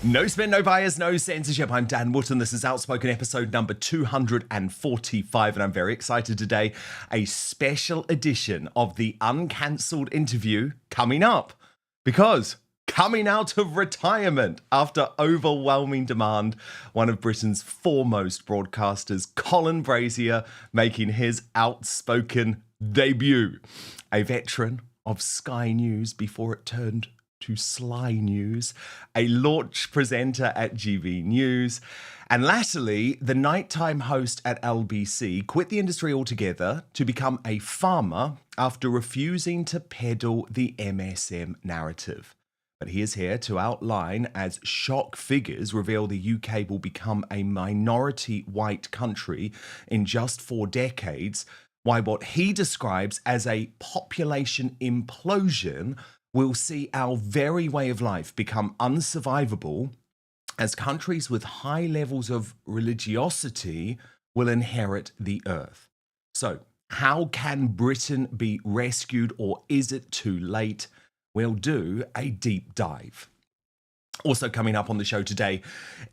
No spin, no bias, no censorship. I'm Dan Wootton. This is Outspoken episode number 245, and I'm very excited today. A special edition of the Uncancelled Interview coming up, because coming out of retirement after overwhelming demand, one of Britain's foremost broadcasters, Colin Brazier, making his Outspoken debut. A veteran of Sky News before it turned to Sly News, a launch presenter at GB News, and latterly the nighttime host at LBC, quit the industry altogether to become a farmer after refusing to peddle the MSM narrative. But he is here to outline, as shock figures reveal the UK will become a minority white country in just 4 decades, why what he describes as a population implosion will see our very way of life become unsurvivable, as countries with high levels of religiosity will inherit the earth. So, how can Britain be rescued, or is it too late? We'll do a deep dive. Also coming up on the show today,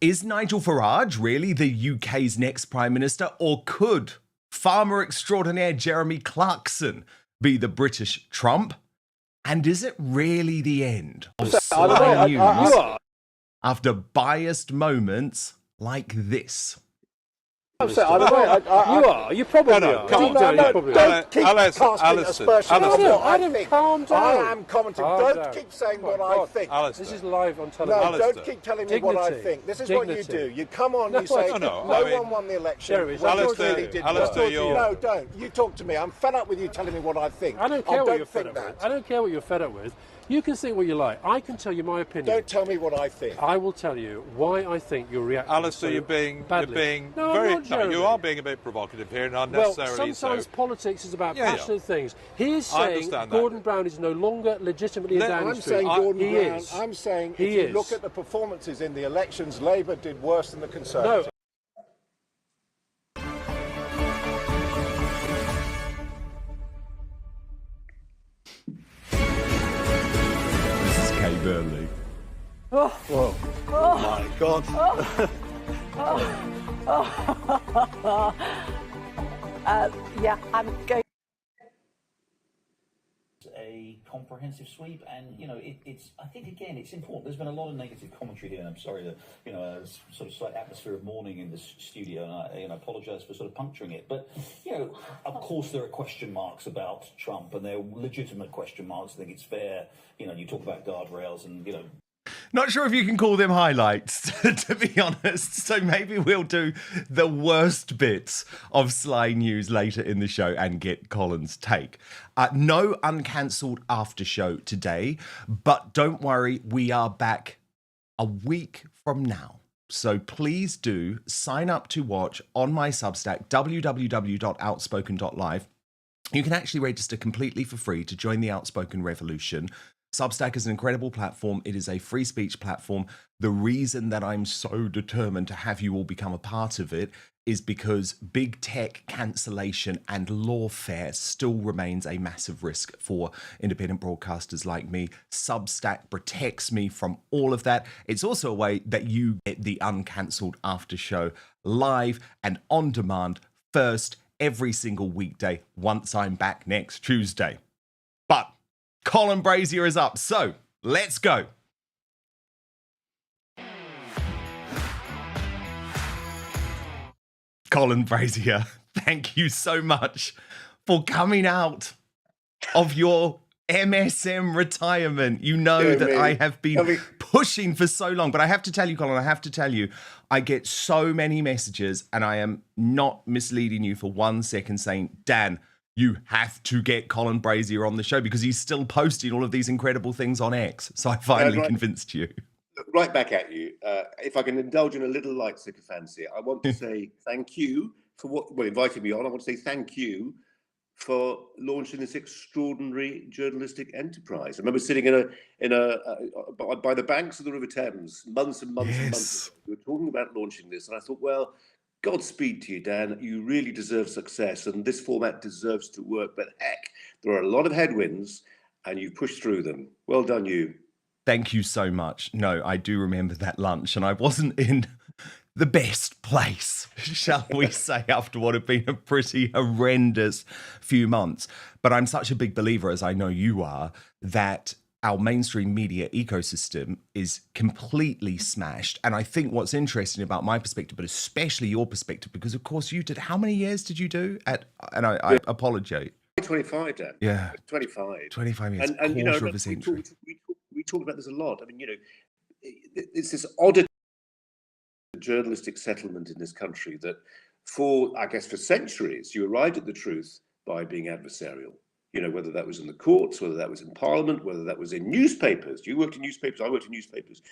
is Nigel Farage really the UK's next Prime Minister, or could farmer extraordinaire Jeremy Clarkson be the British Trump? And is it really the end of Sly News after biased moments like this? You are. You probably are. Don't keep casting aspersions on what I think. Calm down. I am commenting. Don't keep saying what I think. This is live on television. No, don't keep telling me what I think. This is what you do. You come on, you say, no one won the election. No, don't. You talk to me. I'm fed up with you telling me what I think. I don't care what you're fed up with. I don't care what you're fed up with. You can think what you like. I can tell you my opinion. Don't tell me what I think. I will tell you why I think you're reacting Alistair, you're being very... you are being a bit provocative here, and unnecessarily Well, sometimes politics is about passionate things. He is saying Gordon Brown is no longer legitimately in Downing Street. I'm saying if you look at the performances in the elections, Labour did worse than the Conservatives. Burnley. Whoa. Oh my God. Yeah, I'm going. A comprehensive sweep, and it's. I think again, it's important. There's been a lot of negative commentary here, and I'm sorry that sort of slight atmosphere of mourning in this studio, and I apologise for sort of puncturing it. But of course, there are question marks about Trump, and they're legitimate question marks. I think it's fair. You talk about guardrails, and Not sure if you can call them highlights, to be honest. So maybe we'll do the worst bits of Sly News later in the show and get Colin's take. No uncancelled after show today, but don't worry, we are back a week from now. So please do sign up to watch on my Substack, www.outspoken.live. You can actually register completely for free to join the Outspoken revolution. Substack is an incredible platform. It is a free speech platform. The reason that I'm so determined to have you all become a part of it is because big tech cancellation and lawfare still remains a massive risk for independent broadcasters like me. Substack protects me from all of that. It's also a way that you get the Uncancelled After Show live and on demand first every single weekday once I'm back next Tuesday. But Colin Brazier is up, so let's go. Colin Brazier, thank you so much for coming out of your MSM retirement. You know that I have been pushing for so long, but I have to tell you, Colin, I get so many messages, and I am not misleading you for 1 second saying, Dan, you have to get Colin Brazier on the show because he's still posting all of these incredible things on X. So I finally convinced you. Right back at you. If I can indulge in a little light sycophancy, I want to say thank you for inviting me on. I want to say thank you for launching this extraordinary journalistic enterprise. I remember sitting by the banks of the River Thames months and months and months ago. We were talking about launching this, and I thought, well, Godspeed to you, Dan. You really deserve success, and this format deserves to work. But heck, there are a lot of headwinds, and you've pushed through them. Well done, you. Thank you so much. No, I do remember that lunch, and I wasn't in the best place, shall we say, after what had been a pretty horrendous few months. But I'm such a big believer, as I know you are, that our mainstream media ecosystem is completely smashed. And I think what's interesting about my perspective, but especially your perspective, because of course you did, how many years did you do at, and I apologize. 25, Dan. Yeah. 25. 25 years, and quarter of a century. We talk about this a lot. I mean, it's this odd journalistic settlement in this country that for centuries, you arrived at the truth by being adversarial. Whether that was in the courts, whether that was in Parliament, whether that was in newspapers. You worked in newspapers, I worked in newspapers.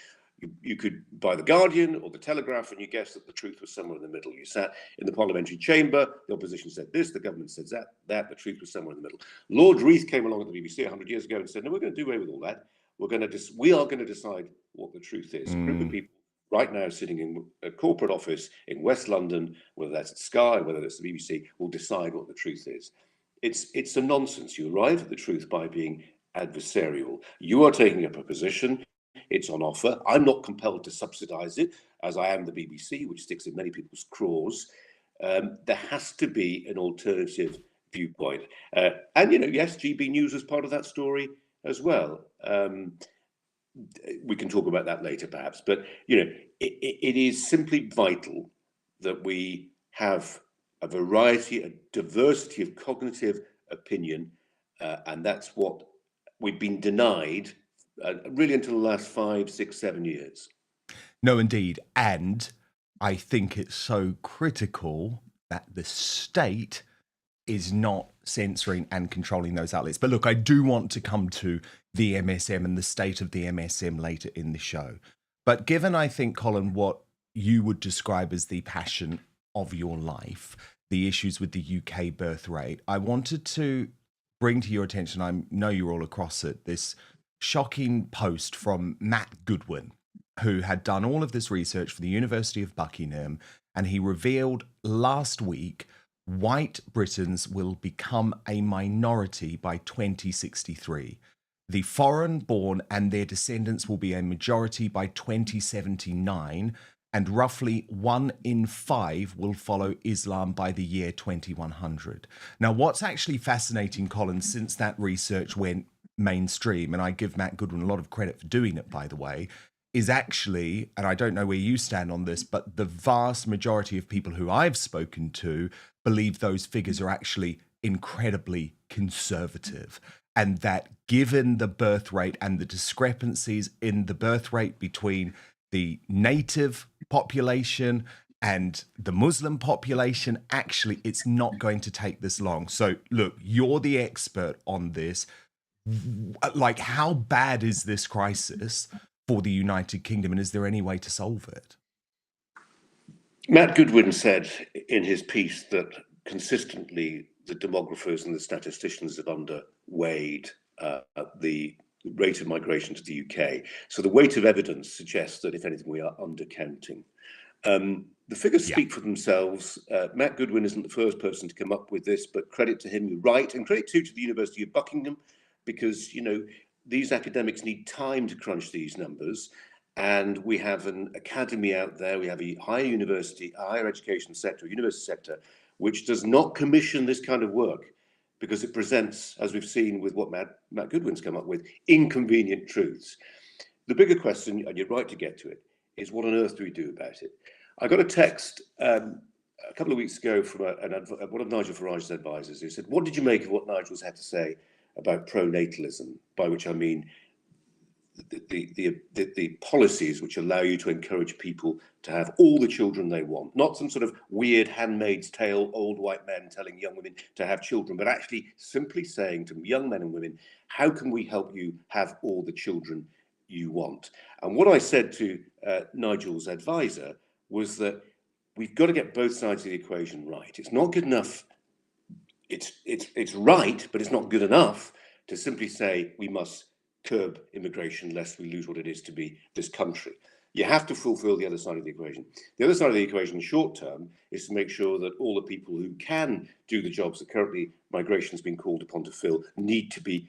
You could buy the Guardian or the Telegraph and you guessed that the truth was somewhere in the middle. You sat in the parliamentary chamber, the opposition said this, the government said that, the truth was somewhere in the middle. Lord Reith came along at the BBC 100 years ago and said, no, we're going to do away with all that. We are going to decide what the truth is. A group of people right now sitting in a corporate office in West London, whether that's at Sky, whether that's the BBC, will decide what the truth is. It's a nonsense. You arrive at the truth by being adversarial. You are taking up a position. It's on offer. I'm not compelled to subsidise it, as I am the BBC, which sticks in many people's craws. There has to be an alternative viewpoint. Yes, GB News was part of that story as well. We can talk about that later, perhaps. But, it is simply vital that we have a variety, a diversity of cognitive opinion, and that's what we've been denied really until the last 5, 6, 7 years. No, indeed. And I think it's so critical that the state is not censoring and controlling those outlets. But look, I do want to come to the MSM and the state of the MSM later in the show. But given, I think, Colin, what you would describe as the passion of your life, the issues with the UK birth rate, I wanted to bring to your attention, I know you're all across it, this shocking post from Matt Goodwin, who had done all of this research for the University of Buckingham, and he revealed last week white Britons will become a minority by 2063. The foreign-born and their descendants will be a majority by 2079, and roughly 1 in 5 will follow Islam by the year 2100. Now, what's actually fascinating, Colin, since that research went mainstream, and I give Matt Goodwin a lot of credit for doing it, by the way, is actually, and I don't know where you stand on this, but the vast majority of people who I've spoken to believe those figures are actually incredibly conservative. And that given the birth rate and the discrepancies in the birth rate between the native population and the Muslim population, actually, it's not going to take this long. So look, you're the expert on this. Like, how bad is this crisis for the United Kingdom, and is there any way to solve it? Matt Goodwin said in his piece that consistently the demographers and the statisticians have underweighed the rate of migration to the UK. So the weight of evidence suggests that, if anything, we are undercounting. The figures speak for themselves. Matt Goodwin isn't the first person to come up with this, but credit to him, you're right. And credit too to the University of Buckingham, because, these academics need time to crunch these numbers. And we have an academy out there, we have a higher university, a higher education sector, a university sector, which does not commission this kind of work because it presents, as we've seen with what Matt Goodwin's come up with, inconvenient truths. The bigger question, and you're right to get to it, is what on earth do we do about it? I got a text a couple of weeks ago from one of Nigel Farage's advisors who said, what did you make of what Nigel's had to say about pronatalism, by which I mean the policies which allow you to encourage people to have all the children they want, not some sort of weird Handmaid's Tale, old white men telling young women to have children, but actually simply saying to young men and women, how can we help you have all the children you want? And what I said to Nigel's advisor was that we've got to get both sides of the equation right. It's not good enough. It's right, but it's not good enough to simply say we must curb immigration lest we lose what it is to be this country. You have to fulfill the other side of the equation. The other side of the equation, short term, is to make sure that all the people who can do the jobs that currently migration has been called upon to fill need to be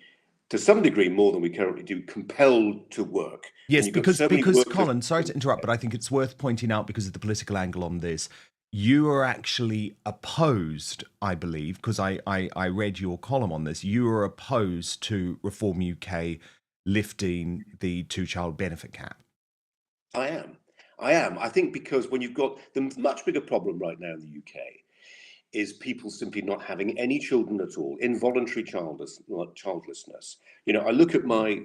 to some degree more than we currently do, compelled to work. Yes, because Colin, sorry to interrupt, but I think it's worth pointing out, because of the political angle on this, you are actually opposed, I believe, because I read your column on this, you are opposed to Reform UK lifting the two-child benefit cap. I am. I think because when you've got the much bigger problem right now in the UK is people simply not having any children at all, involuntary childlessness. You know, I look at my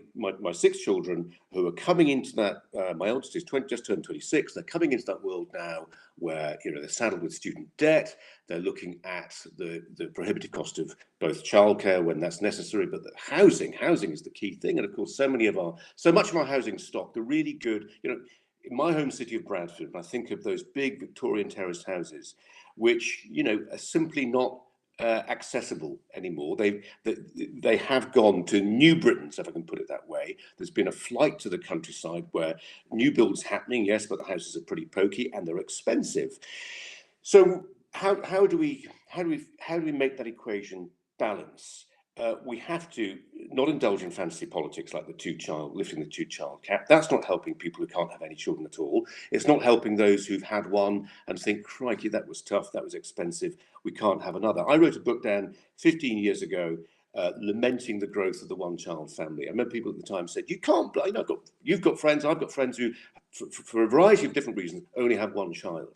6 children who are coming into that, my oldest is just turned 26, they're coming into that world now where, you know, they're saddled with student debt, they're looking at the prohibitive cost of both childcare when that's necessary, but the housing is the key thing. And of course, so much of our housing stock, the really good, you know, in my home city of Bradford, when I think of those big Victorian terraced houses, which, you know, are simply not accessible anymore. They have gone to New Britain, if I can put it that way. There's been a flight to the countryside where new builds happening, yes, but the houses are pretty pokey and they're expensive. So how do we make that equation balance? We have to not indulge in fantasy politics like lifting the two-child cap. That's not helping people who can't have any children at all. It's not helping those who've had one and think, crikey, that was tough, that was expensive, we can't have another. I wrote a book down 15 years ago lamenting the growth of the one-child family. I remember people at the time said, you can't, you know, you've got friends, I've got friends who, for a variety of different reasons, only have one child.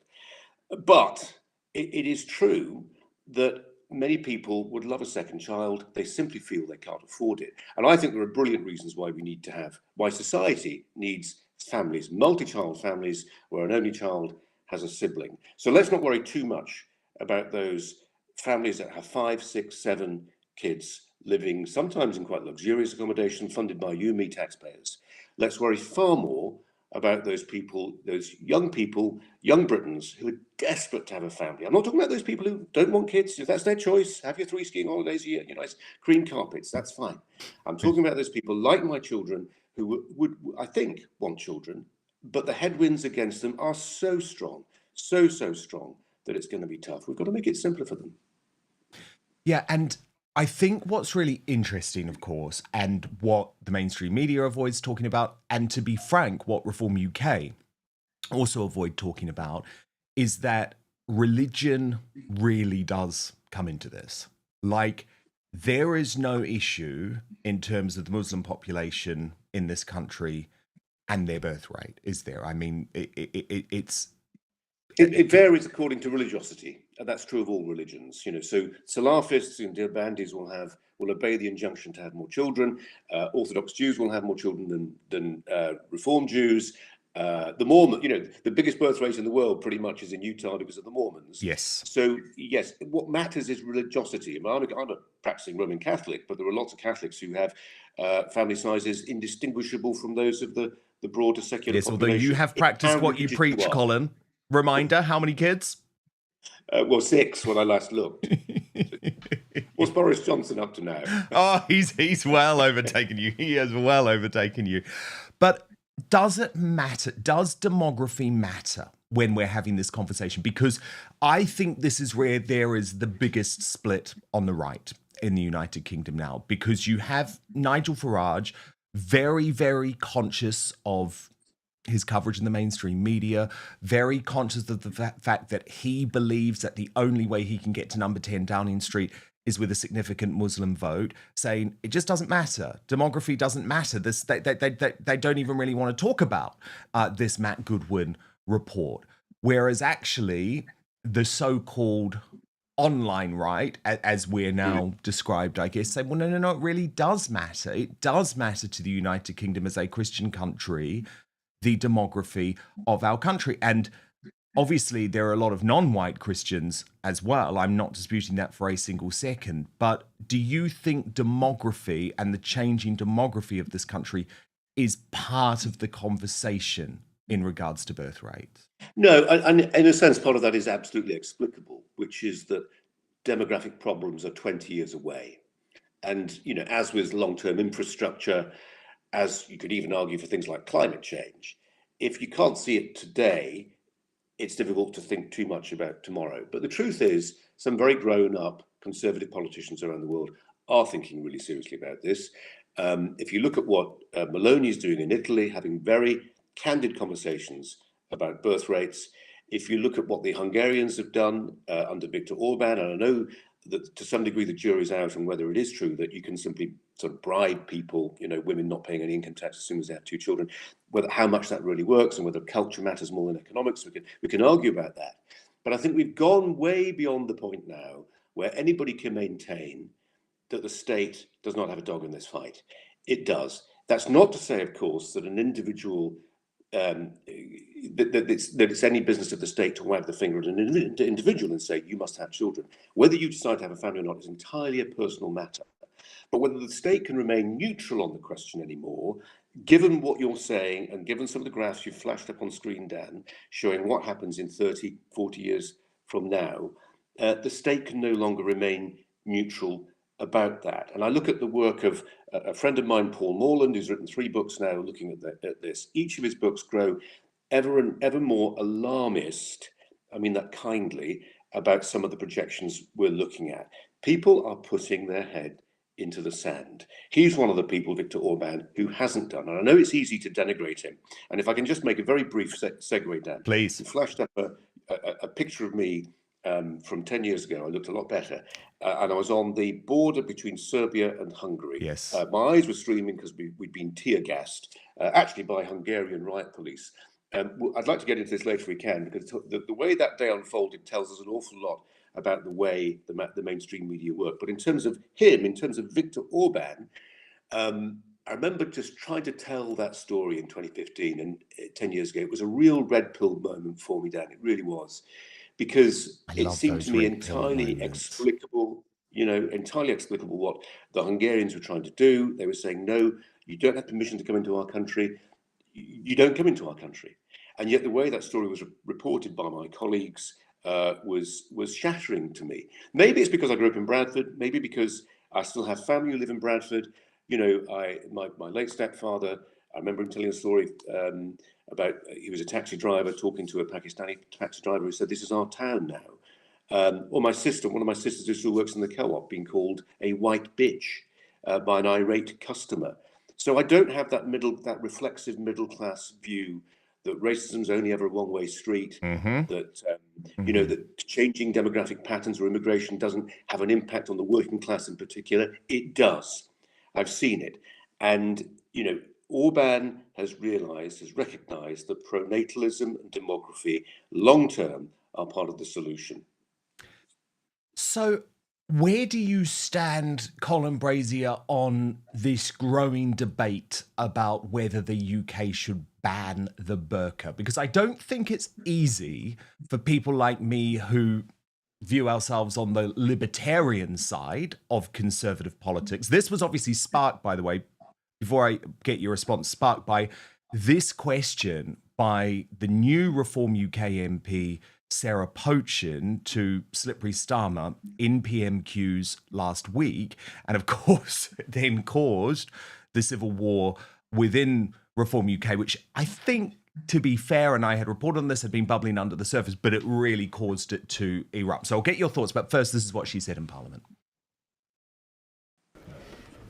But it is true that many people would love a second child. They simply feel they can't afford it. And I think there are brilliant reasons why society needs families, multi-child families, where an only child has a sibling. So let's not worry too much about those families that have 5, 6, 7 kids living sometimes in quite luxurious accommodation funded by you and me taxpayers. Let's worry far more about those young Britons who are desperate to have a family. I'm not talking about those people who don't want kids. If that's their choice, have your 3 skiing holidays a year, you know, it's green carpets, that's fine. I'm talking about those people like my children who would, I think, want children, but the headwinds against them are so strong, so strong that it's going to be tough. We've got to make it simpler for them. Yeah, and I think what's really interesting, of course, and what the mainstream media avoids talking about, and to be frank, what Reform UK also avoid talking about, is that religion really does come into this. Like, there is no issue in terms of the Muslim population in this country and their birth rate, is there? I mean, it varies according to religiosity, and that's true of all religions. You know, so Salafists and Deobandis will obey the injunction to have more children. Orthodox Jews will have more children than Reform Jews. The Mormon, you know, the biggest birth rate in the world pretty much is in Utah because of the Mormons. Yes. So yes, what matters is religiosity. I'm a practicing Roman Catholic, but there are lots of Catholics who have family sizes indistinguishable from those of the broader secular population. Although you have practiced what you preach, Colin. Reminder, how many kids? Well, 6 when I last looked. What's Boris Johnson up to now? Oh, he's well overtaken you. He has well overtaken you. But does it matter? Does demography matter when we're having this conversation? Because I think this is where there is the biggest split on the right in the United Kingdom now, because you have Nigel Farage very, very conscious of his coverage in the mainstream media, very conscious of the fact that he believes that the only way he can get to number 10 Downing Street is with a significant Muslim vote, saying it just doesn't matter. Demography doesn't matter. They don't even really want to talk about this Matt Goodwin report. Whereas actually the so-called online right, as we're now described, I guess, say, well, no, it really does matter. It does matter to the United Kingdom as a Christian country, the demography of our country. And obviously there are a lot of non-white Christians as well. I'm not disputing that for a single second. But do you think demography and the changing demography of this country is part of the conversation in regards to birth rates? No, and in a sense, part of that is absolutely explicable, which is that demographic problems are 20 years away. And, you know, as with long-term infrastructure, as you could even argue for things like climate change, if you can't see it today, it's difficult to think too much about tomorrow. But the truth is, some very grown-up conservative politicians around the world are thinking really seriously about this. If you look at what Meloni is doing in Italy, having very candid conversations about birth rates, if you look at what the Hungarians have done under Viktor Orban, and I know that to some degree the jury's out on whether it is true that you can simply sort of bribe people, women not paying any income tax as soon as they have 2 children, whether how much that really works and whether culture matters more than economics, we can argue about that. But I think we've gone way beyond the point now where anybody can maintain that the state does not have a dog in this fight. It does. That's not to say, of course, that an individual that it's any business of the state to wag the finger at an individual and say, you must have children. Whether you decide to have a family or not is entirely a personal matter. But whether the state can remain neutral on the question anymore, given what you're saying and given some of the graphs you've flashed up on screen, Dan, showing what happens in 30, 40 years from now, the state can no longer remain neutral about that. And I look at the work of a friend of mine, Paul Morland, who's written 3 books now looking at this. Each of his books grow ever and ever more alarmist, I mean that kindly, about some of the projections we're looking at. People are putting their head into the sand. He's one of the people, Viktor Orban, who hasn't done. And I know it's easy to denigrate him. And if I can just make a very brief segue, Dan. Please. He flashed up a picture of me from 10 years ago. I looked a lot better. And I was on the border between Serbia and Hungary. Yes. My eyes were streaming because we'd been tear gassed, actually by Hungarian riot police. I'd like to get into this later if we can, because the way that day unfolded tells us an awful lot about the way the mainstream media work. But in terms of him, in terms of Viktor Orban, I remember just trying to tell that story in 2015 and 10 years ago. It was a real red pill moment for me, Dan. It really was. Because it seemed to me entirely explicable, entirely explicable what the Hungarians were trying to do. They were saying, no, you don't have permission to come into our country. You don't come into our country. And yet the way that story was reported by my colleagues was shattering to me. Maybe it's because I grew up in Bradford. Maybe because I still have family who live in Bradford. My late stepfather, I remember him telling a story about he was a taxi driver talking to a Pakistani taxi driver who said, this is our town now. Or my sister, one of my sisters who still works in the co-op, being called a white bitch by an irate customer. So I don't have that reflexive middle class view that racism's only ever a one-way street, that that changing demographic patterns or immigration doesn't have an impact on the working class in particular. It does. I've seen it. And, Orban has recognized that pronatalism and demography long-term are part of the solution. So where do you stand, Colin Brazier, on this growing debate about whether the UK should ban the burqa? Because I don't think it's easy for people like me who view ourselves on the libertarian side of conservative politics. This was obviously sparked, by the way, before I get your response, sparked by this question by the new Reform UK MP, Sarah Pochin, to Slippery Starmer in PMQs last week, and of course then caused the civil war within Reform UK, which I think, to be fair, and I had reported on this, had been bubbling under the surface, but it really caused it to erupt. So I'll get your thoughts, but first, this is what she said in Parliament.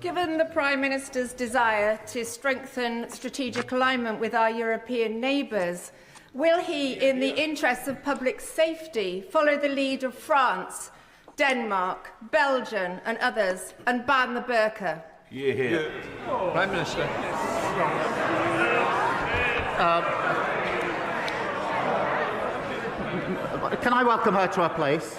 Given the Prime Minister's desire to strengthen strategic alignment with our European neighbours, will he, in the interests of public safety, follow the lead of France, Denmark, Belgium and others and ban the burqa? Yeah. Prime Minister. Can I welcome her to her place?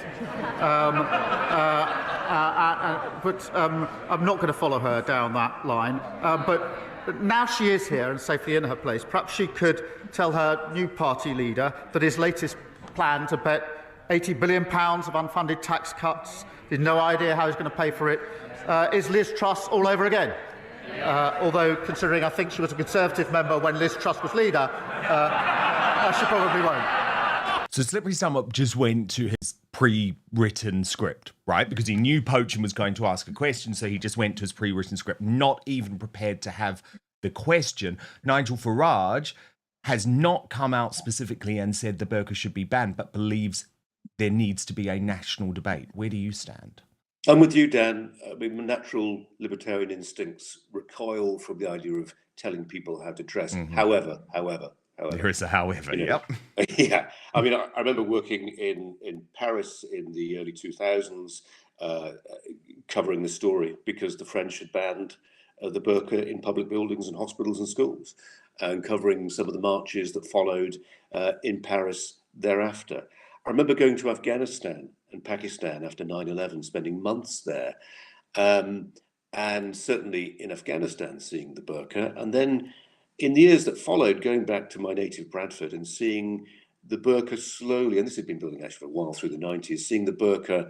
But I'm not going to follow her down that line. But now she is here and safely in her place, perhaps she could tell her new party leader that his latest plan to bet £80 billion of unfunded tax cuts, with no idea how he's going to pay for it, is Liz Truss all over again. Although, considering I think she was a Conservative member when Liz Truss was leader, she probably won't. So Slippery Starmer just went to his pre-written script, right? Because he knew Pochin was going to ask a question, so he just went to his pre-written script, not even prepared to have the question. Nigel Farage has not come out specifically and said the burqa should be banned, but believes there needs to be a national debate. Where do you stand? I'm with you, Dan. I mean, my natural libertarian instincts recoil from the idea of telling people how to dress. However. There is a however, yep. Yeah. I mean, I remember working in Paris in the early 2000s, covering the story because the French had banned the burqa in public buildings and hospitals and schools, and covering some of the marches that followed in Paris thereafter. I remember going to Afghanistan and Pakistan after 9/11, spending months there, and certainly in Afghanistan seeing the burqa, and then in the years that followed, going back to my native Bradford and seeing the burqa slowly, and this had been building actually for a while through the 90s, seeing the burqa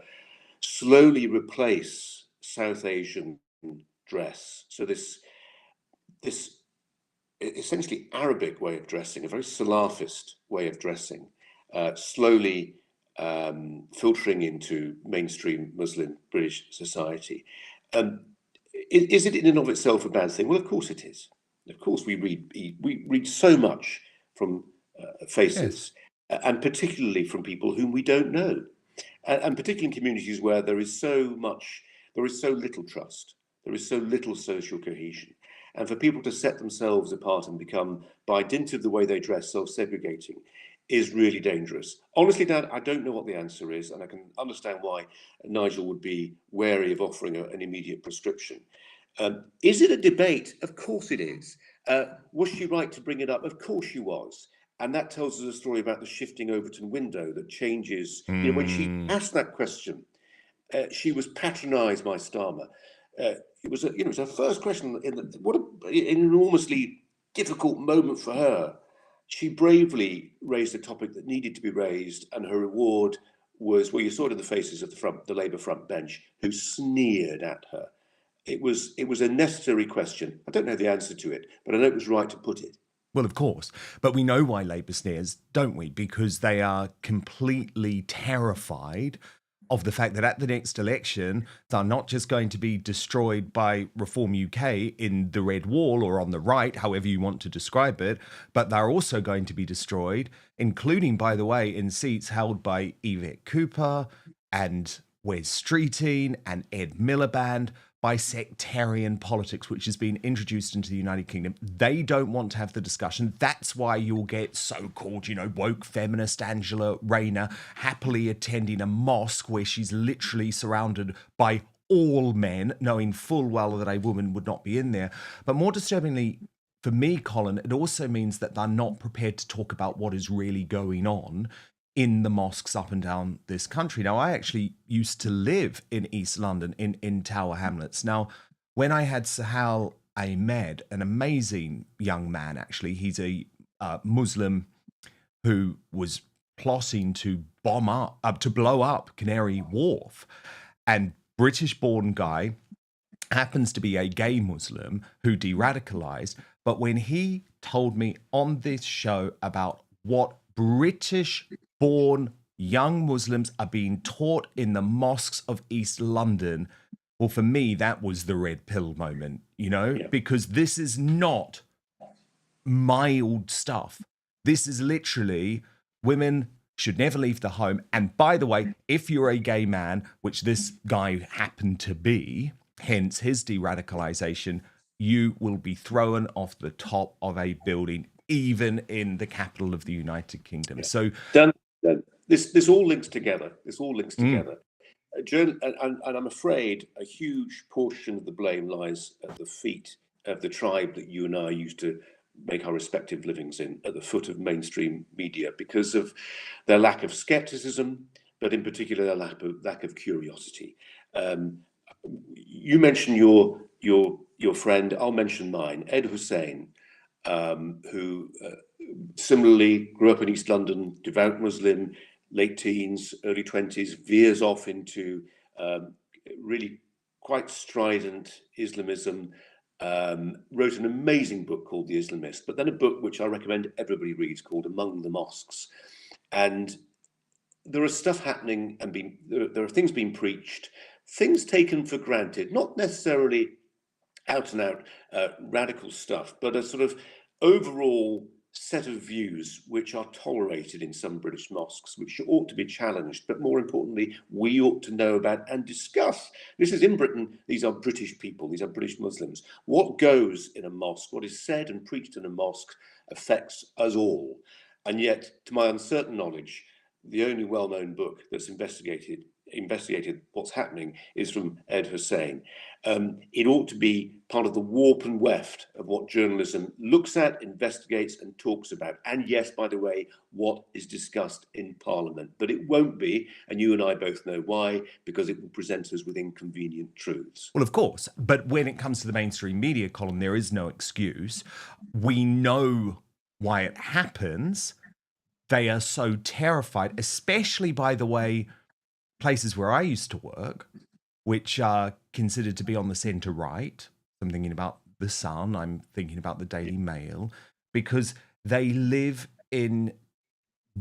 slowly replace South Asian dress. So this essentially Arabic way of dressing, a very Salafist way of dressing, slowly filtering into mainstream Muslim British society. Is it in and of itself a bad thing? Well, of course it is. Of course, we read so much from faces, and particularly from people whom we don't know, and particularly in communities where there is so little trust, there is so little social cohesion, and for people to set themselves apart and become, by dint of the way they dress, self-segregating, is really dangerous. Honestly, Dan, I don't know what the answer is, and I can understand why Nigel would be wary of offering an immediate prescription. Is it a debate? Of course it is. Was she right to bring it up? Of course she was. And that tells us a story about the shifting Overton window that changes. You know, when she asked that question, she was patronised by Starmer. It was her first question. What an enormously difficult moment for her. She bravely raised a topic that needed to be raised, and her reward was, well, you saw it in the faces of the Labour front bench, who sneered at her. It was a necessary question. I don't know the answer to it, but I know it was right to put it. Well, of course. But we know why Labour sneers, don't we? Because they are completely terrified of the fact that at the next election, they're not just going to be destroyed by Reform UK in the Red Wall or on the right, however you want to describe it, but they're also going to be destroyed, including, by the way, in seats held by Yvette Cooper and Wes Streeting and Ed Miliband, by sectarian politics, which has been introduced into the United Kingdom. They don't want to have the discussion. That's why you'll get so-called, woke feminist Angela Rayner happily attending a mosque where she's literally surrounded by all men, knowing full well that a woman would not be in there. But more disturbingly, for me, Colin, it also means that they're not prepared to talk about what is really going on in the mosques up and down this country. Now, I actually used to live in East London, in Tower Hamlets. Now, when I had Sahal Ahmed, an amazing young man, actually, he's a Muslim who was plotting to blow up Canary Wharf, and British-born guy, happens to be a gay Muslim who de-radicalized. But when he told me on this show about what British-born young Muslims are being taught in the mosques of East London, well, for me, that was the red pill moment, because this is not mild stuff. This is literally women should never leave the home. And by the way, if you're a gay man, which this guy happened to be, hence his de-radicalization, you will be thrown off the top of a building, even in the capital of the United Kingdom. So Dan, this all links together. And I'm afraid a huge portion of the blame lies at the feet of the tribe that you and I used to make our respective livings in, at the foot of mainstream media, because of their lack of skepticism, but in particular their lack of curiosity. You mentioned your friend. I'll mention mine, Ed Hussein, who similarly grew up in East London, devout Muslim, late teens, early 20s, veers off into really quite strident Islamism, wrote an amazing book called The Islamist, but then a book which I recommend everybody reads called Among the Mosques. And there is stuff happening and there are things being preached, things taken for granted, not necessarily out and out radical stuff, but a sort of overall set of views which are tolerated in some British mosques, which ought to be challenged, but more importantly, we ought to know about and discuss. This is in Britain, these are British people, these are British Muslims. What goes in a mosque, what is said and preached in a mosque affects us all. And yet, to my uncertain knowledge, the only well-known book that's investigated what's happening is from Ed Hussein. It ought to be part of the warp and weft of what journalism looks at, investigates and talks about. And yes, by the way, what is discussed in Parliament. But it won't be, and you and I both know why, because it will present us with inconvenient truths. Well, of course. But when it comes to the mainstream media, Colin, there is no excuse. We know why it happens. They are so terrified, especially, by the way, places where I used to work, which are considered to be on the centre right. I'm thinking about The Sun, I'm thinking about the Daily Mail, because they live in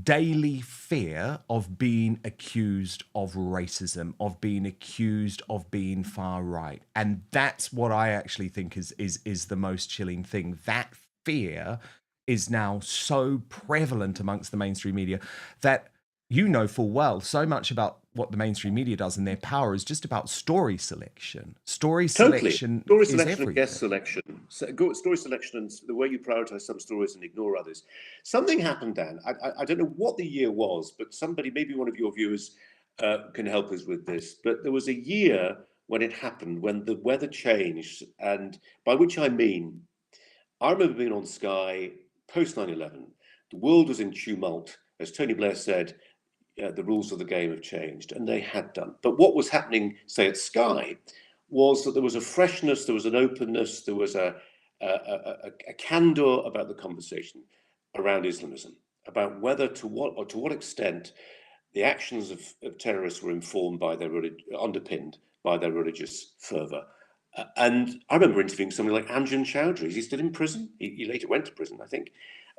daily fear of being accused of racism, of being accused of being far right. And that's what I actually think is the most chilling thing. That fear is now so prevalent amongst the mainstream media that you know full well so much about what the mainstream media does and their power is just about story selection. Story selection is everything. And guest selection. Story selection and the way you prioritise some stories and ignore others. Something happened, Dan. I don't know what the year was, but somebody, maybe one of your viewers can help us with this. But there was a year when it happened, when the weather changed. And by which I mean, I remember being on Sky post 9/11. The world was in tumult. As Tony Blair said, the rules of the game have changed, and they had done. But what was happening, say at Sky, was that there was a freshness, there was an openness, there was a candour about the conversation around Islamism, about whether to what extent the actions of terrorists were informed by underpinned by their religious fervour. And I remember interviewing somebody like Amjad Chowdhury. Is he still in prison? He later went to prison, I think.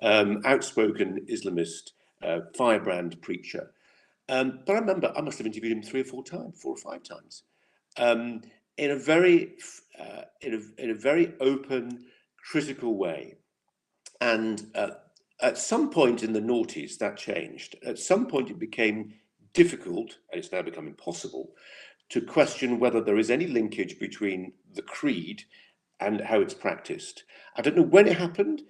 Outspoken Islamist, firebrand preacher. But I remember I must have interviewed him 4 or 5 times, in a very open, critical way. And at some point in the noughties, that changed. At some point, it became difficult, and it's now become impossible, to question whether there is any linkage between the creed and how it's practiced. I don't know when it happened.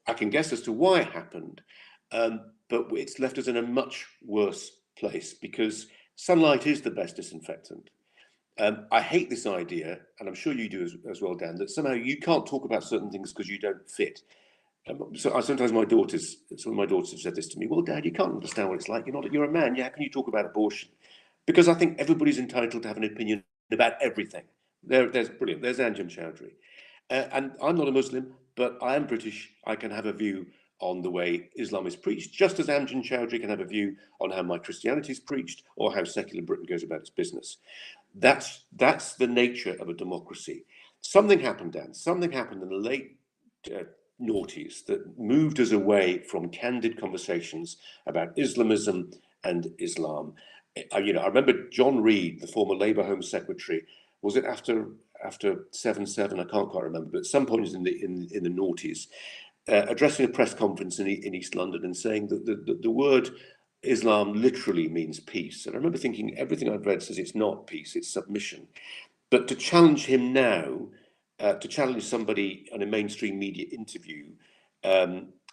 I can guess as to why it happened, but it's left us in a much worse place because sunlight is the best disinfectant. I hate this idea, and I'm sure you do as well, Dan, that somehow you can't talk about certain things because you don't fit. So sometimes some of my daughters have said this to me. Well, Dad, you can't understand what it's like. You're a man. Yeah, how can you talk about abortion? Because I think everybody's entitled to have an opinion about everything. There's brilliant. There's Amjad Chowdhury, and I'm not a Muslim, but I am British. I can have a view on the way Islam is preached, just as Amjad Chowdhury can have a view on how my Christianity is preached or how secular Britain goes about its business. That's the nature of a democracy. Something happened, Dan. Something happened in the late noughties that moved us away from candid conversations about Islamism and Islam. I remember John Reid, the former Labour Home Secretary, was it after 7/7? I can't quite remember, but at some point in the noughties, addressing a press conference in East London and saying that the word Islam literally means peace. And I remember thinking everything I've read says it's not peace, it's submission. But to challenge him now, to challenge somebody on a mainstream media interview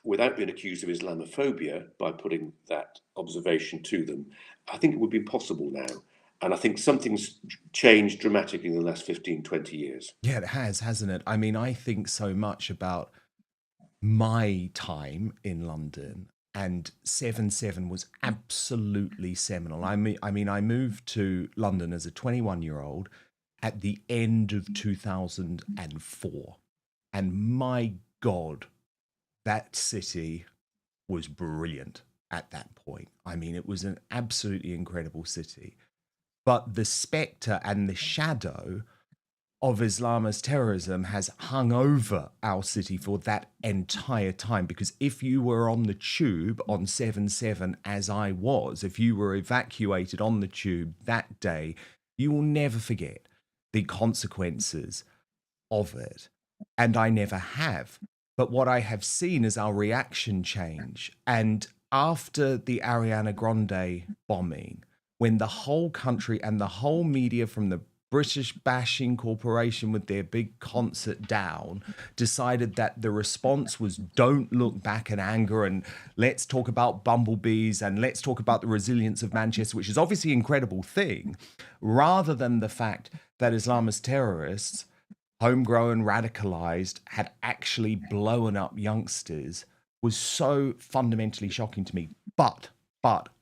without being accused of Islamophobia by putting that observation to them, I think it would be impossible now. And I think something's changed dramatically in the last 15, 20 years. Yeah, it has, hasn't it? I mean, I think so much about my time in London, and 7/7 was absolutely seminal. I mean, I moved to London as a 21-year-old at the end of 2004. And my God, that city was brilliant at that point. I mean, it was an absolutely incredible city. But the spectre and the shadow of Islamist terrorism has hung over our city for that entire time. Because if you were on the tube on 7/7, as I was, if you were evacuated on the tube that day, you will never forget the consequences of it. And I never have. But what I have seen is our reaction change. And after the Ariana Grande bombing, when the whole country and the whole media, from the British bashing corporation with their big concert down, decided that the response was don't look back in anger and let's talk about bumblebees and let's talk about the resilience of Manchester, which is obviously an incredible thing, rather than the fact that Islamist terrorists, homegrown, radicalized, had actually blown up youngsters, was so fundamentally shocking to me. But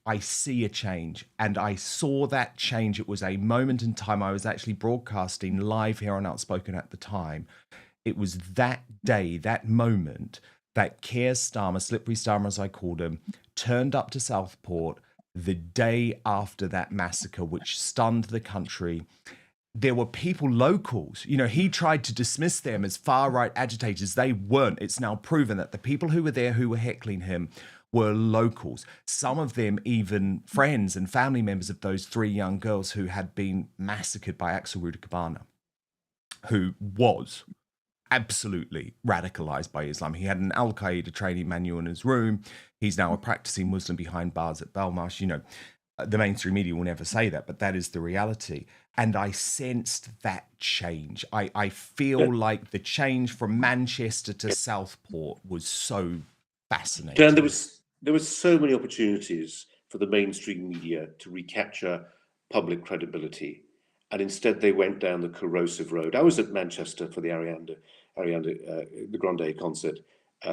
I see a change, and I saw that change. It was a moment in time. I was actually broadcasting live here on Outspoken at the time. It was that day, that moment, that Keir Starmer, Slippery Starmer as I called him, turned up to Southport the day after that massacre, which stunned the country. There were people, locals, you know, he tried to dismiss them as far-right agitators. They weren't. It's now proven that the people who were there who were heckling him were locals. Some of them even friends and family members of those 3 young girls who had been massacred by Axel Rudakabana, who was absolutely radicalized by Islam. He had an Al-Qaeda training manual in his room. He's now a practicing Muslim behind bars at Belmarsh. You know, the mainstream media will never say that, but that is the reality. And I sensed that change. I feel like the change from Manchester to Southport was so fascinating. Dan, there was so many opportunities for the mainstream media to recapture public credibility, and instead they went down the corrosive road. I was at Manchester for the Ariana Grande concert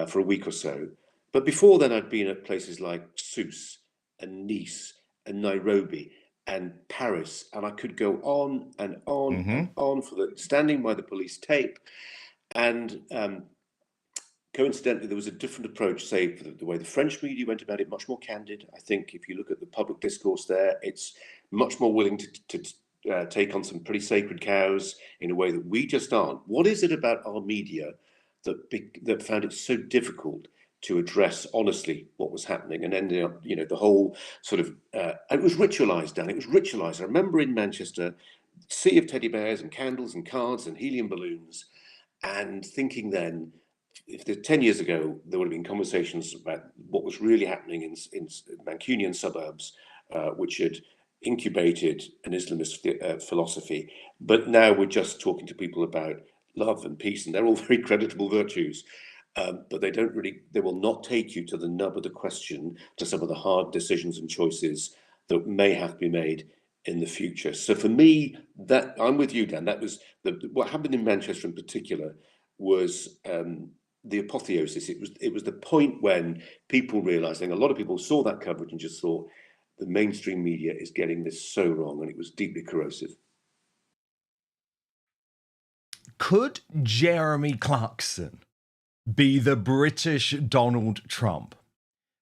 for a week or so, but before then I'd been at places like Sousse and Nice and Nairobi and Paris, and I could go on and on and on for the standing by the police tape. And coincidentally, there was a different approach, say, for the way the French media went about it, much more candid. I think if you look at the public discourse there, it's much more willing to take on some pretty sacred cows in a way that we just aren't. What is it about our media that found it so difficult to address honestly what was happening, and ended up, you know, the whole sort of, it was ritualized, Dan, it was ritualized. I remember in Manchester, sea of teddy bears and candles and cards and helium balloons, and thinking then, if 10 years ago, there would have been conversations about what was really happening in Mancunian suburbs, which had incubated an Islamist philosophy. But now we're just talking to people about love and peace, and they're all very creditable virtues. But they will not take you to the nub of the question, to some of the hard decisions and choices that may have to be made in the future. So for me, that I'm with you, Dan. That was what happened in Manchester in particular was the apotheosis. It was the point when people realizing, a lot of people saw that coverage and just thought the mainstream media is getting this so wrong, and it was deeply corrosive. Could Jeremy Clarkson be the British Donald Trump?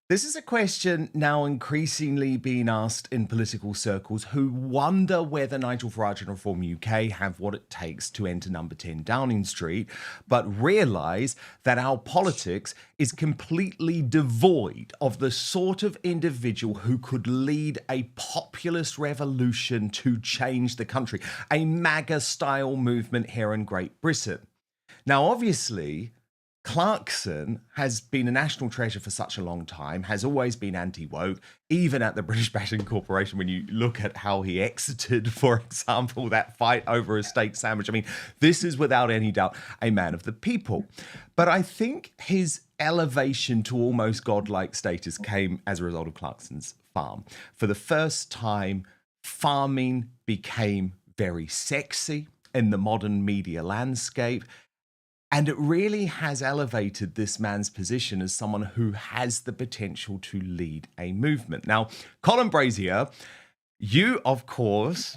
This is a question now increasingly being asked in political circles, who wonder whether Nigel Farage and Reform UK have what it takes to enter number 10 Downing Street, but realise that our politics is completely devoid of the sort of individual who could lead a populist revolution to change the country, a MAGA-style movement here in Great Britain. Now, obviously, Clarkson has been a national treasure for such a long time, has always been anti-woke, even at the British Bashing Corporation. When you look at how he exited, for example, that fight over a steak sandwich, I mean, this is without any doubt a man of the people. But I think his elevation to almost godlike status came as a result of Clarkson's farm. For the first time, farming became very sexy in the modern media landscape. And it really has elevated this man's position as someone who has the potential to lead a movement. Now, Colin Brazier, you, of course,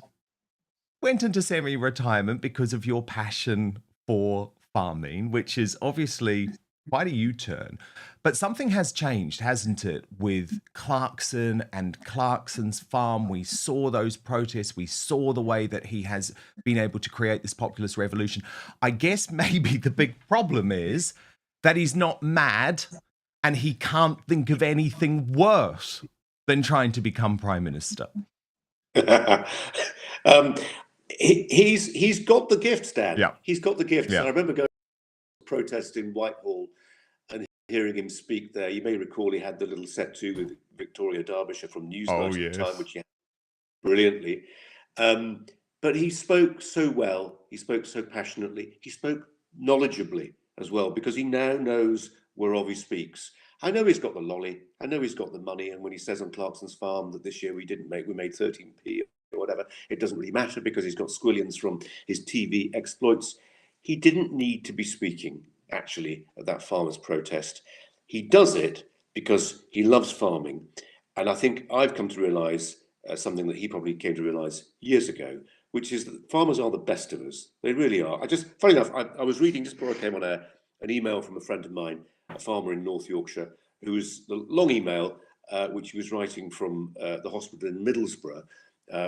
went into semi-retirement because of your passion for farming, which is obviously quite a U-turn. But something has changed, hasn't it, with Clarkson and Clarkson's farm? We saw those protests. We saw the way that he has been able to create this populist revolution. I guess maybe the big problem is that he's not mad and he can't think of anything worse than trying to become Prime Minister. He's got the gifts, Dan. Yeah. He's got the gifts. Yeah. And I remember going to protest in Whitehall hearing him speak there. You may recall he had the little set to with Victoria Derbyshire from Newsnight at the time, which he had brilliantly. But he spoke so well, he spoke so passionately, he spoke knowledgably as well, because he now knows whereof he speaks. I know he's got the lolly, I know he's got the money, and when he says on Clarkson's farm that this year we made 13p or whatever, it doesn't really matter because he's got squillions from his TV exploits. He didn't need to be speaking, actually, at that farmers' protest. He does it because he loves farming. And I think I've come to realise something that he probably came to realise years ago, which is that farmers are the best of us. They really are. Funny enough, I was reading just before I came on air an email from a friend of mine, a farmer in North Yorkshire, who was the long email which he was writing from the hospital in Middlesbrough,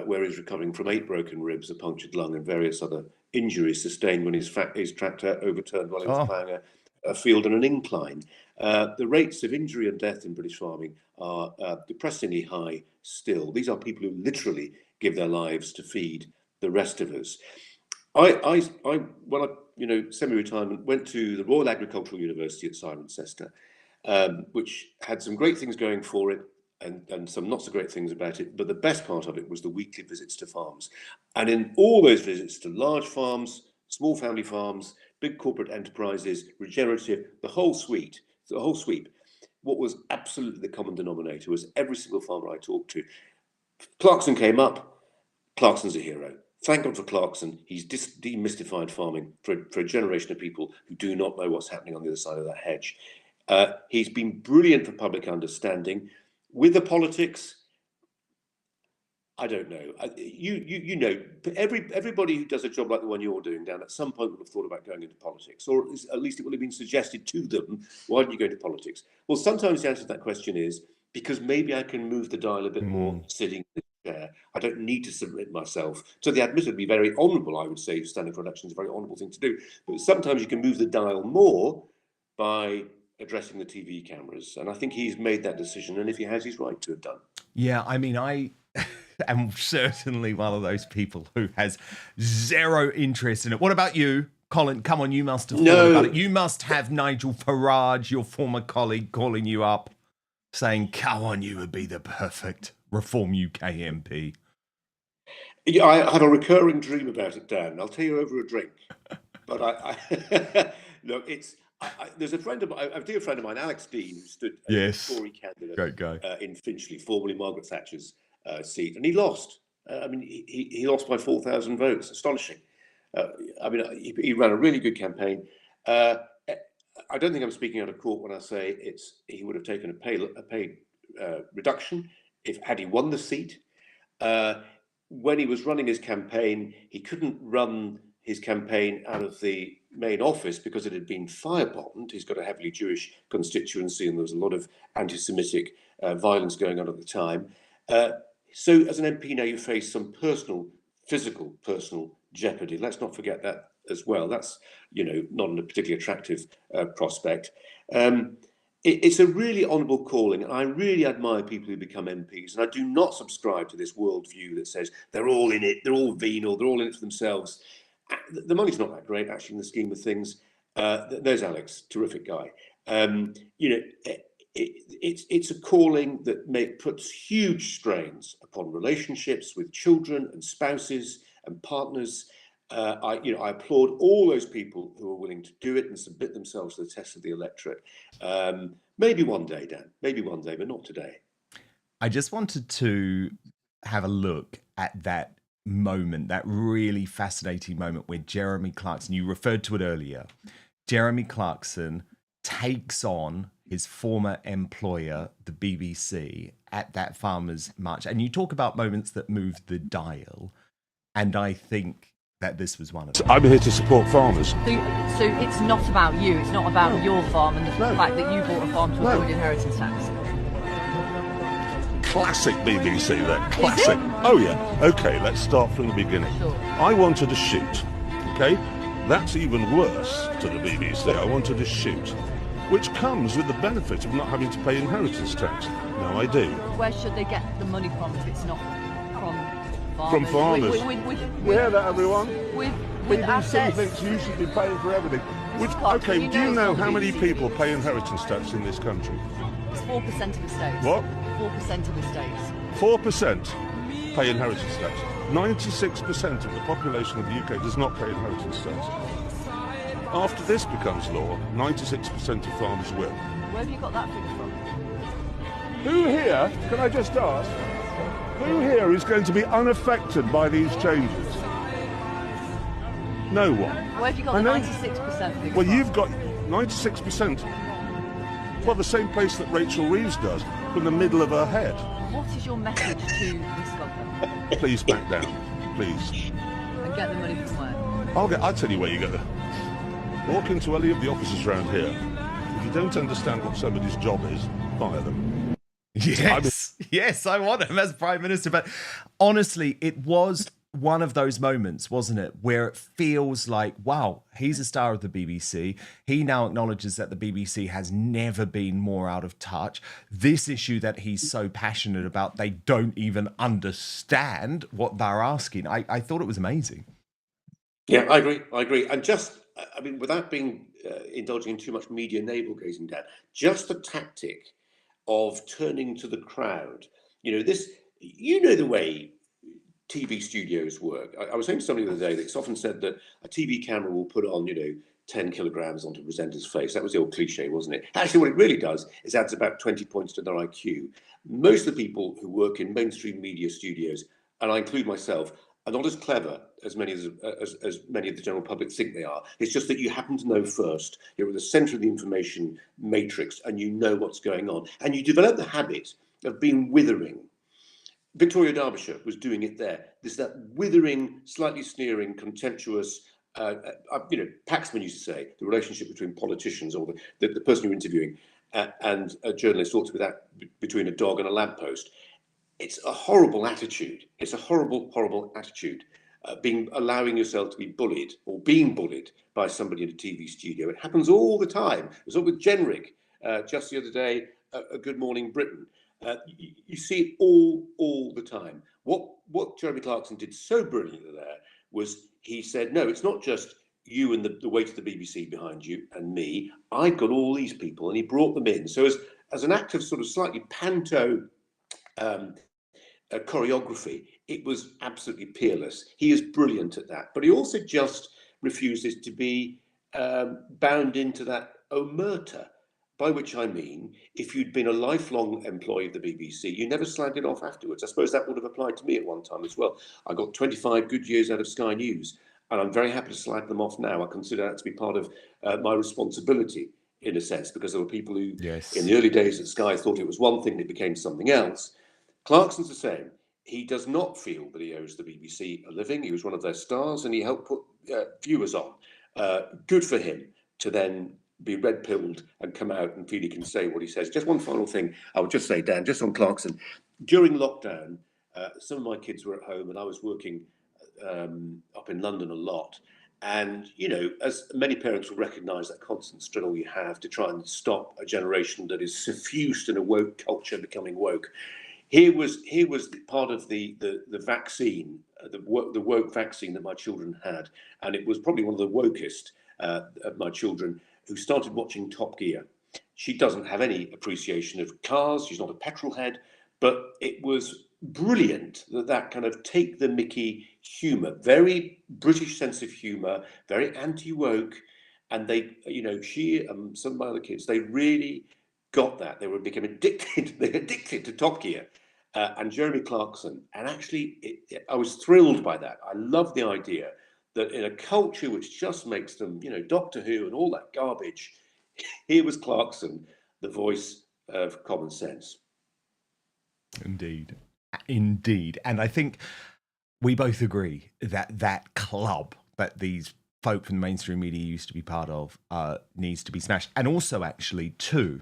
where he's recovering from 8 broken ribs, a punctured lung, and various other injuries sustained when his tractor overturned while he was plowing a field on an incline. The rates of injury and death in British farming are depressingly high still. These are people who literally give their lives to feed the rest of us. When I semi-retirement, went to the Royal Agricultural University at Cirencester, which had some great things going for it and some not so great things about it. But the best part of it was the weekly visits to farms. And in all those visits to large farms, small family farms, big corporate enterprises, regenerative, the whole sweep, what was absolutely the common denominator was every single farmer I talked to. Clarkson came up, Clarkson's a hero. Thank God for Clarkson. He's demystified farming for a generation of people who do not know what's happening on the other side of that hedge. He's been brilliant for public understanding. With the politics, I don't know. You know, everybody who does a job like the one you're doing, Dan, at some point would have thought about going into politics, or at least it would have been suggested to them, why didn't you go into politics? Well, sometimes the answer to that question is because maybe I can move the dial a bit more sitting in the chair. I don't need to submit myself to the admittedly very honourable, I would say, standing for election is a very honourable thing to do. But sometimes you can move the dial more by addressing the TV cameras. And I think he's made that decision. And if he has, he's right to have done. Yeah, I mean, I am certainly one of those people who has zero interest in it. What about you, Colin? Come on, you must have thought about it. You must have Nigel Farage, your former colleague, calling you up, saying, come on, you would be the perfect Reform UK MP. Yeah, I have a recurring dream about it, Dan. I'll tell you over a drink. But look, it's... there's a dear friend of mine, Alex Dean, who stood as a Tory candidate Great guy. In Finchley, formerly Margaret Thatcher's seat, and he lost. He lost by 4,000 votes. Astonishing. He ran a really good campaign. I don't think I'm speaking out of court when I say he would have taken a pay reduction had he won the seat. When he was running his campaign, he couldn't run his campaign out of the main office because it had been firebombed. He's got a heavily Jewish constituency and there was a lot of anti-Semitic violence going on at the time. So as an MP now you face some physical jeopardy. Let's not forget that as well. That's, not a particularly attractive prospect. It's a really honourable calling, and I really admire people who become MPs. And I do not subscribe to this worldview that says they're all in it, they're all venal, they're all in it for themselves. The money's not that great, actually, in the scheme of things. There's Alex, terrific guy. It's a calling that puts huge strains upon relationships with children and spouses and partners. I applaud all those people who are willing to do it and submit themselves to the test of the electorate. Maybe one day, Dan. Maybe one day, but not today. I just wanted to have a look at that moment, that really fascinating moment where Jeremy Clarkson, you referred to it earlier, Jeremy Clarkson takes on his former employer, the BBC, at that farmers' march. And you talk about moments that move the dial, and I think that this was one of them. I'm here to support farmers. So it's not about you, it's not about your farm and the fact that you bought a farm to avoid inheritance tax. Classic BBC then, classic. Oh yeah, okay, let's start from the beginning. Sure. I wanted a shoot, okay? That's even worse to the BBC. I wanted a shoot, which comes with the benefit of not having to pay inheritance tax. Now I do. Where should they get the money from if it's not from farmers? From farmers. You hear that, everyone? BBC thinks you should be paying for everything. Okay, do you know how many people pay inheritance tax in this country? It's 4% of estates. What? 4% of estates. 4% pay inheritance tax. 96% of the population of the UK does not pay inheritance tax. After this becomes law, 96% of farmers will. Where have you got that figure from? Who here, can I just ask, who here is going to be unaffected by these changes? No one. Where have you got the 96% figure Well, from? you've got 96%. Well, the same place that Rachel Reeves does, from the middle of her head. What is your message to this government? Please back down, please. And get the money from where? I'll tell you where you get the... Walk into any of the offices around here. If you don't understand what somebody's job is, fire them. Yes, I want him as Prime Minister. But honestly, it was one of those moments, wasn't it, where it feels like, wow, he's a star of the BBC. He now acknowledges that the BBC has never been more out of touch. This issue that he's so passionate about, they don't even understand what they're asking. I thought it was amazing. Yeah, I agree. And just, I mean, without being indulging in too much media navel-gazing, Dan, just the tactic of turning to the crowd. You know, the way TV studios work. I was saying to somebody the other day that it's often said that a TV camera will put on, 10 kilograms onto a presenter's face. That was the old cliche, wasn't it? Actually, what it really does is adds about 20 points to their IQ. Most of the people who work in mainstream media studios, and I include myself, are not as clever as many of the general public think they are. It's just that you happen to know first. You're at the centre of the information matrix and you know what's going on. And you develop the habit of being withering. Victoria Derbyshire was doing it there. There's that withering, slightly sneering, contemptuous, Paxman used to say, the relationship between politicians or the person you're interviewing and a journalist ought to be that between a dog and a lamppost. It's a horrible attitude. It's a horrible, horrible attitude. Allowing yourself to be bullied or being bullied by somebody in a TV studio. It happens all the time. It was up with Jenrick just the other day, Good Morning Britain. You see it all the time. What Jeremy Clarkson did so brilliantly there was he said, no, it's not just you and the weight of the BBC behind you and me. I've got all these people, and he brought them in. So as an act of sort of slightly panto choreography, it was absolutely peerless. He is brilliant at that, but he also just refuses to be bound into that omerta, by which I mean, if you'd been a lifelong employee of the BBC, you never slagged it off afterwards. I suppose that would have applied to me at one time as well. I got 25 good years out of Sky News, and I'm very happy to slag them off now. I consider that to be part of my responsibility, in a sense, because there were people who, in the early days at Sky, thought it was one thing, it became something else. Clarkson's the same. He does not feel that he owes the BBC a living. He was one of their stars, and he helped put viewers on. Good for him to then be red-pilled and come out and feel he can say what he says. Just one final thing I would just say, Dan, just on Clarkson. During lockdown, some of my kids were at home and I was working up in London a lot. And, as many parents will recognise that constant struggle you have to try and stop a generation that is suffused in a woke culture becoming woke. Here was part of the vaccine, the woke vaccine that my children had. And it was probably one of the wokest of my children, who started watching Top Gear. She doesn't have any appreciation of cars. She's not a petrol head, but it was brilliant that kind of take the mickey humour, very British sense of humour, very anti-woke. And they, she and some of my other kids, they really got that. They became addicted. They're addicted to Top Gear. And Jeremy Clarkson. And actually, I was thrilled by that. I love the idea that in a culture which just makes them, Doctor Who and all that garbage, here was Clarkson, the voice of common sense. Indeed. And I think we both agree that club that these folk from the mainstream media used to be part of needs to be smashed. And also, actually, too,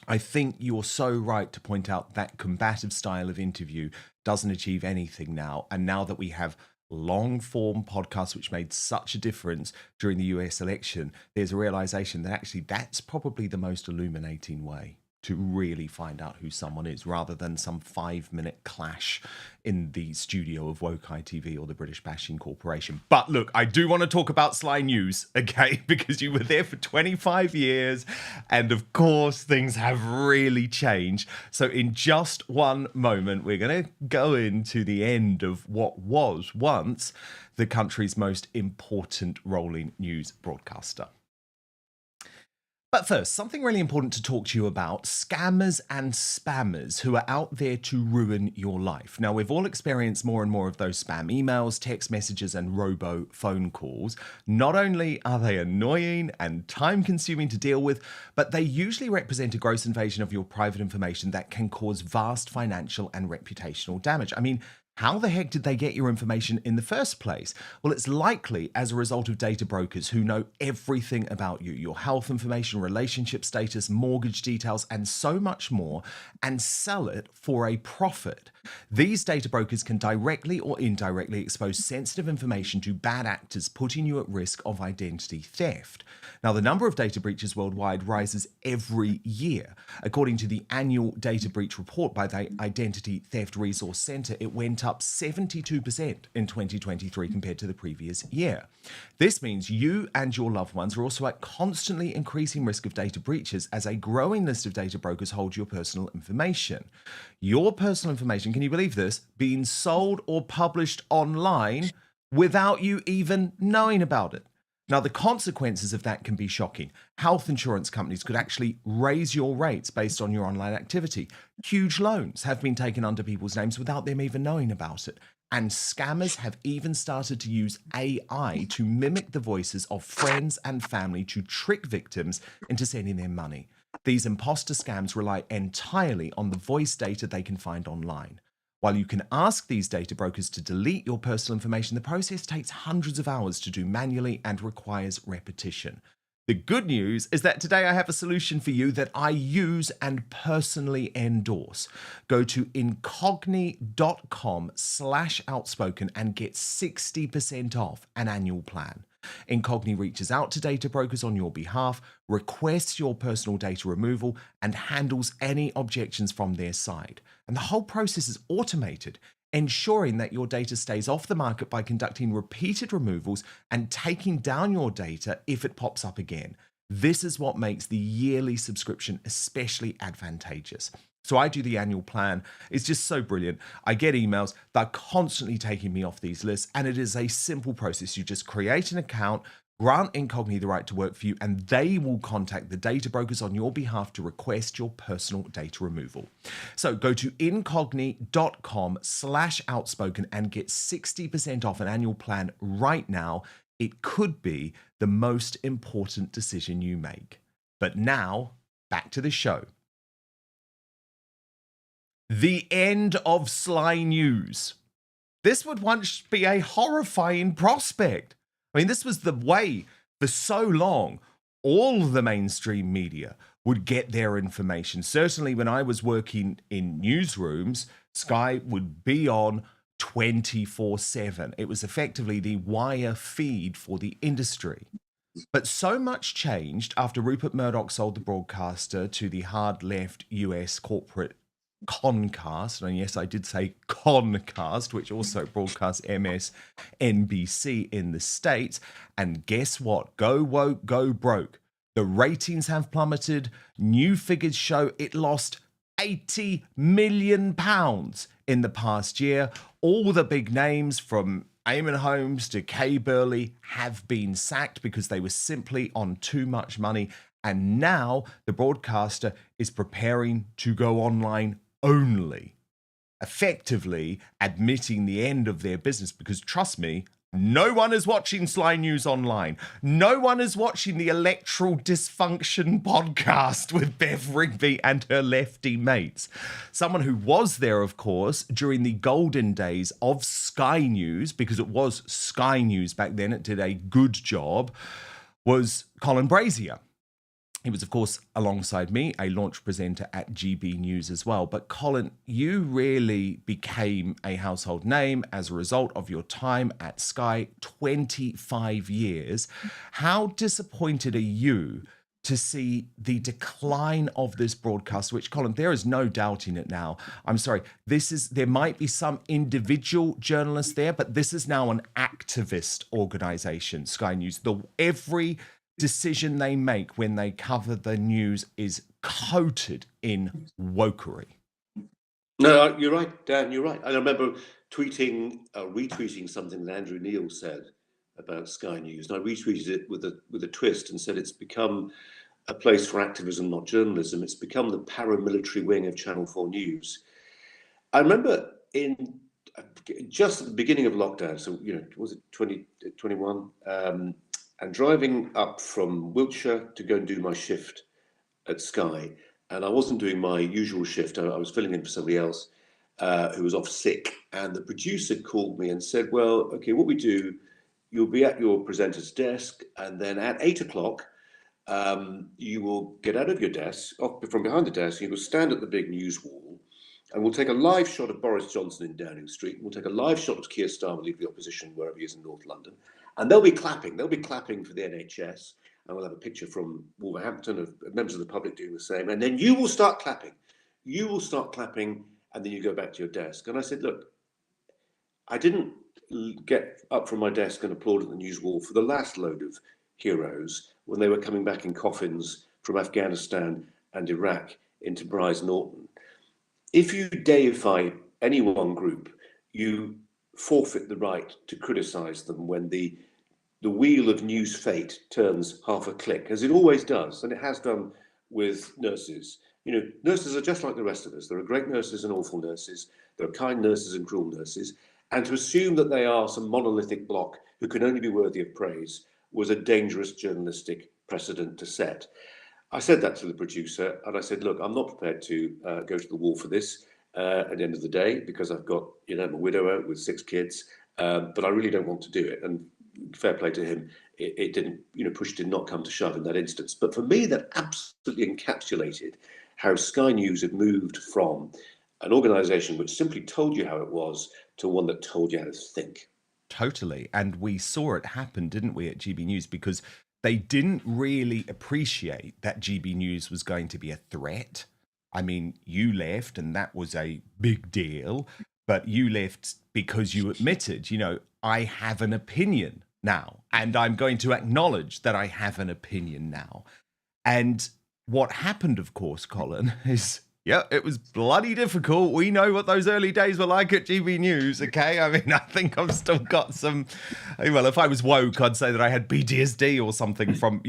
I think you're so right to point out that combative style of interview doesn't achieve anything now. And now that we have long-form podcasts which made such a difference during the US election, there's a realization that actually that's probably the most illuminating way to really find out who someone is, rather than some 5-minute clash in the studio of Woke ITV or the British Bashing Corporation. But look, I do want to talk about Sly News, okay, because you were there for 25 years, and of course, things have really changed. So in just one moment, we're going to go into the end of what was once the country's most important rolling news broadcaster. But first, something really important to talk to you about: scammers and spammers who are out there to ruin your life. Now, we've all experienced more and more of those spam emails, text messages, and robo phone calls. Not only are they annoying and time-consuming to deal with, but they usually represent a gross invasion of your private information that can cause vast financial and reputational damage. I mean, how the heck did they get your information in the first place? Well, it's likely as a result of data brokers who know everything about you: your health information, relationship status, mortgage details, and so much more, and sell it for a profit. These data brokers can directly or indirectly expose sensitive information to bad actors, putting you at risk of identity theft. Now, the number of data breaches worldwide rises every year. According to the annual data breach report by the Identity Theft Resource Center, it went up 72% in 2023 compared to the previous year. This means you and your loved ones are also at constantly increasing risk of data breaches, as a growing list of data brokers hold your personal information. Your personal information, can you believe this, being sold or published online without you even knowing about it. Now, the consequences of that can be shocking. Health insurance companies could actually raise your rates based on your online activity. Huge loans have been taken under people's names without them even knowing about it. And scammers have even started to use AI to mimic the voices of friends and family to trick victims into sending them money. These imposter scams rely entirely on the voice data they can find online. While you can ask these data brokers to delete your personal information, the process takes hundreds of hours to do manually and requires repetition. The good news is that today I have a solution for you that I use and personally endorse. Go to incogni.com/outspoken and get 60% off an annual plan. Incogni reaches out to data brokers on your behalf, requests your personal data removal, and handles any objections from their side. And the whole process is automated, ensuring that your data stays off the market by conducting repeated removals and taking down your data if it pops up again. This is what makes the yearly subscription especially advantageous. So I do the annual plan. It's just so brilliant. I get emails that are constantly taking me off these lists, and it is a simple process. You just create an account, grant Incogni the right to work for you, and they will contact the data brokers on your behalf to request your personal data removal. So go to incogni.com/outspoken and get 60% off an annual plan right now. It could be the most important decision you make. But now, back to the show. The end of Sly News. This would once be a horrifying prospect. I mean, this was the way for so long all the mainstream media would get their information. Certainly when I was working in newsrooms, Sky would be on 24/7. It was effectively the wire feed for the industry. But so much changed after Rupert Murdoch sold the broadcaster to the hard left US corporate Concast, and yes, I did say Concast, which also broadcasts MSNBC in the States. And guess what? Go woke, go broke. The ratings have plummeted. New figures show it lost £80 million in the past year. All the big names from Eamon Holmes to Kay Burley have been sacked because they were simply on too much money. And now the broadcaster is preparing to go online only, effectively admitting the end of their business, because trust me, no one is watching Sly News online. No one is watching the Electoral Dysfunction podcast with Bev Rigby and her lefty mates. Someone who was there, of course, during the golden days of Sky News, because it was Sky News back then, it did a good job, was Colin Brazier. He was, of course, alongside me, a launch presenter at GB News as well. But Colin, you really became a household name as a result of your time at Sky, 25 years. How disappointed are you to see the decline of this broadcast, which, Colin, there is no doubting it now. I'm sorry, there might be some individual journalists there, but this is now an activist organization, Sky News. Every decision they make when they cover the news is coated in wokery. No, you're right, Dan, you're right. I remember retweeting something that Andrew Neil said about Sky News, and I retweeted it with a twist and said it's become a place for activism, not journalism. It's become the paramilitary wing of Channel 4 News. I remember just at the beginning of lockdown, so was it 2021, and driving up from Wiltshire to go and do my shift at Sky, and I wasn't doing my usual shift. I was filling in for somebody else who was off sick, and the producer called me and said, "Well, okay, what we do, you'll be at your presenter's desk, and then at 8 o'clock, you will get out of your desk, from behind the desk, you will stand at the big news wall, and we'll take a live shot of Boris Johnson in Downing Street, and we'll take a live shot of Keir Starmer leaving the opposition wherever he is in North London, and they'll be clapping for the NHS, and we'll have a picture from Wolverhampton of members of the public doing the same, and then you will start clapping, and then you go back to your desk." And I said, look, I didn't get up from my desk and applaud at the news wall for the last load of heroes when they were coming back in coffins from Afghanistan and Iraq into Brize Norton. If you deify any one group, you forfeit the right to criticise them when the wheel of news fate turns half a click, as it always does, and it has done with nurses. Nurses are just like the rest of us. There are great nurses and awful nurses. There are kind nurses and cruel nurses. And to assume that they are some monolithic block who can only be worthy of praise was a dangerous journalistic precedent to set. I said that to the producer, and I said, look, I'm not prepared to go to the wall for this at the end of the day, because I've got, I'm a widower with 6 kids, but I really don't want to do it. And fair play to him, it didn't, push did not come to shove in that instance. But for me, that absolutely encapsulated how Sky News had moved from an organisation which simply told you how it was to one that told you how to think. Totally. And we saw it happen, didn't we, at GB News, because they didn't really appreciate that GB News was going to be a threat. I mean, you left and that was a big deal, but you left because you admitted, I have an opinion now, and I'm going to acknowledge that I have an opinion now. And what happened, of course, Colin, is it was bloody difficult. We know what those early days were like at GB News, okay? I mean, I think I've still got some... Well, if I was woke, I'd say that I had PTSD or something from,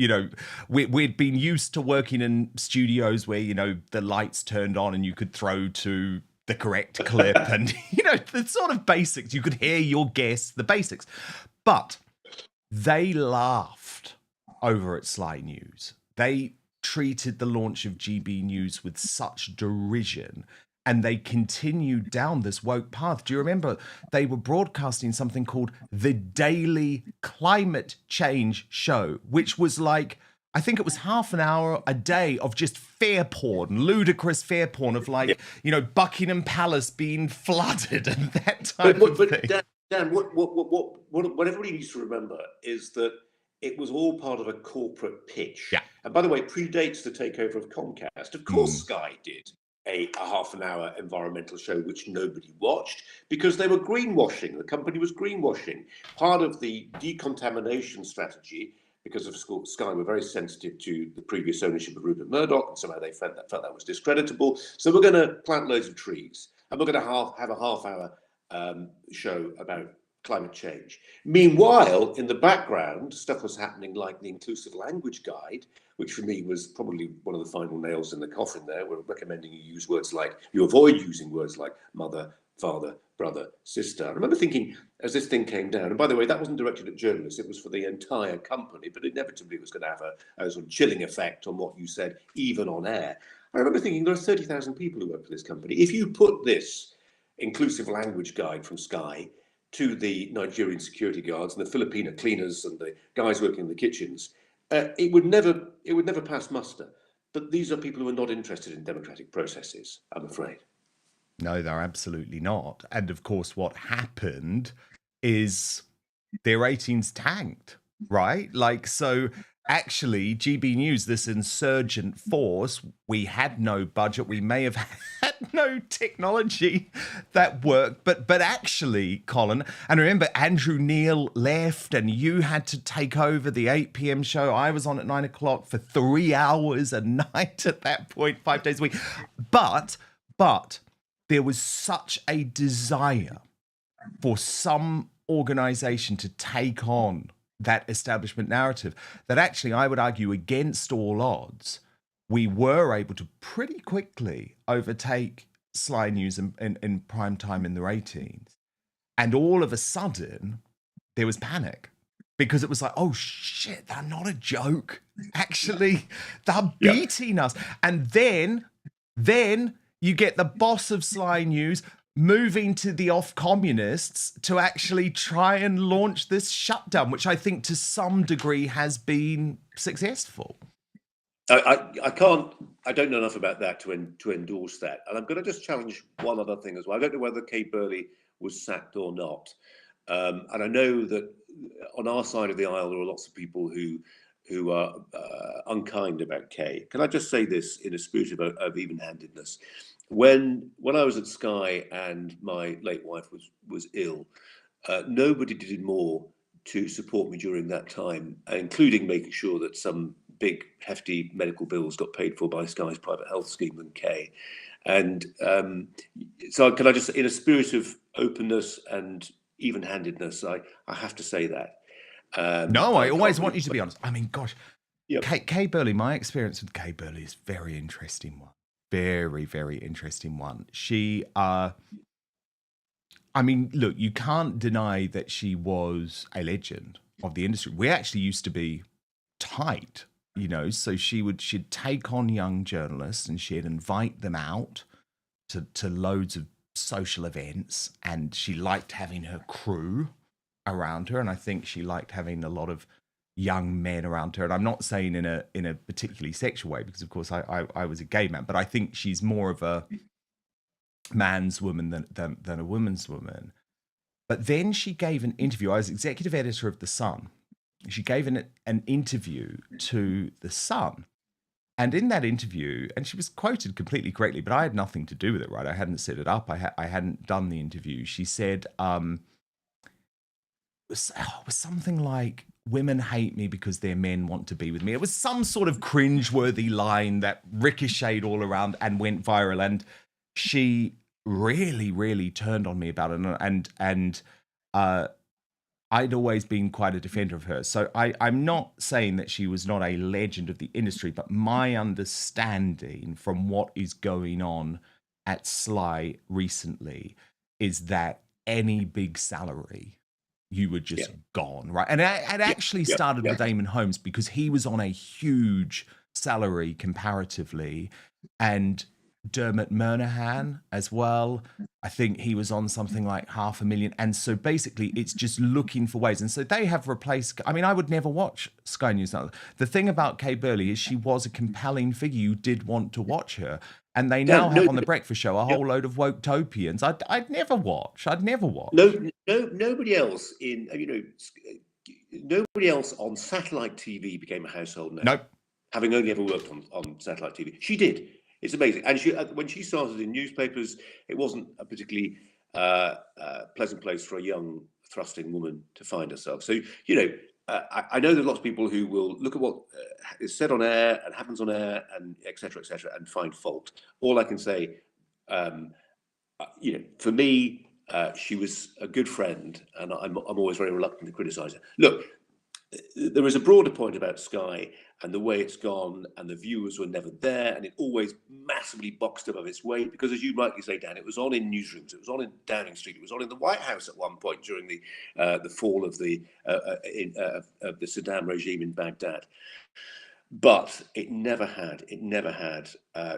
we'd been used to working in studios where, the lights turned on and you could throw to the correct clip and, the sort of basics. You could hear your guests, the basics. But they laughed over at Sky News. They treated the launch of GB News with such derision, and they continued down this woke path. Do you remember they were broadcasting something called the Daily Climate Change Show, which was like, I think it was half an hour a day of just fair porn, ludicrous fair porn of Buckingham Palace being flooded and that type of thing. Dan, what everybody needs to remember is that it was all part of a corporate pitch. Yeah. And by the way, predates the takeover of Comcast. Of course, Sky did a half an hour environmental show which nobody watched because they were greenwashing. The company was greenwashing. Part of the decontamination strategy, because of Sky were very sensitive to the previous ownership of Rupert Murdoch, and somehow they felt that was discreditable. So we're going to plant loads of trees, and we're going to have a half-hour show about climate change. Meanwhile, in the background, stuff was happening like the Inclusive Language Guide, which for me was probably one of the final nails in the coffin there. We're recommending you avoid using words like mother, father, brother, sister. I remember thinking, as this thing came down, and by the way, that wasn't directed at journalists, it was for the entire company, but inevitably it was going to have a sort of chilling effect on what you said, even on air. I remember thinking, there are 30,000 people who work for this company. If you put this Inclusive Language Guide from Sky to the Nigerian security guards and the Filipino cleaners and the guys working in the kitchens, it would never pass muster. But these are people who are not interested in democratic processes, I'm afraid. No, they're absolutely not. And of course, what happened is their ratings tanked, right? So actually, GB News, this insurgent force, we had no budget. We may have had no technology that worked. But actually, Colin, and remember, Andrew Neil left and you had to take over the 8 p.m. show. I was on at 9 o'clock for 3 hours a night at that point, 5 days a week. But there was such a desire for some organization to take on that establishment narrative that actually, I would argue, against all odds, we were able to pretty quickly overtake Sly News in prime time in the ratings. And all of a sudden, there was panic because it was like, oh shit, they're not a joke. Actually, they're beating us. And then you get the boss of Sly News moving to the off-communists to actually try and launch this shutdown, which I think to some degree has been successful. I don't know enough about that to endorse that. And I'm going to just challenge one other thing as well. I don't know whether Kay Burley was sacked or not. And I know that on our side of the aisle, there are lots of people who are unkind about Kay. Can I just say this in a spirit of even-handedness? When I was at Sky and my late wife was ill, nobody did more to support me during that time, including making sure that some big, hefty medical bills got paid for by Sky's private health scheme than Kay. And so can I just, in a spirit of openness and even-handedness, I have to say that. No, I always want you to be honest. I mean, gosh, Kay Burley, my experience with Kay Burley is a very interesting one. Very, very interesting one. She, I mean, look, you can't deny that she was a legend of the industry. We actually used to be tight, you know, so she'd take on young journalists and she'd invite them out to loads of social events, and she liked having her crew around her, and I think she liked having a lot of young men around her. And I'm not saying in a particularly sexual way, because of course I was a gay man, but I think she's more of a man's woman than a woman's woman. But then she gave an interview. I was executive editor of The Sun. She gave an interview to The Sun. And in that interview, and she was quoted completely correctly, but I had nothing to do with it, right? I hadn't set it up. I hadn't done the interview. She said, it was something like, women hate me because their men want to be with me. It was some sort of cringeworthy line that ricocheted all around and went viral. And she really, really turned on me about it. And I'd always been quite a defender of her. So I'm not saying that she was not a legend of the industry, but my understanding from what is going on at Sly recently is that any big salary, you were just gone, right? And it actually started with Eamon Holmes, because he was on a huge salary comparatively, and Dermot Murnahan as well. I think he was on something like $500,000. And so basically it's just looking for ways. And so they have replaced, I mean, I would never watch Sky News. The thing about Kay Burley is she was a compelling figure. You did want to watch her. And they now have on the breakfast show a whole load of woke-topians. I'd never watch. Nobody else nobody else on satellite TV became a household name. Nope. Having only ever worked on satellite TV. She did. It's amazing. And when she started in newspapers, it wasn't a particularly pleasant place for a young, thrusting woman to find herself. So, I know there's lots of people who will look at what is said on air and happens on air and et cetera, and find fault. All I can say, for me, she was a good friend, and I'm always very reluctant to criticise her. Look, there is a broader point about Sky and the way it's gone, and the viewers were never there, and it always massively boxed above its weight, because, as you rightly say, Dan, it was on in newsrooms, it was on in Downing Street, it was on in the White House at one point during the fall of the Saddam regime in Baghdad. But it never had,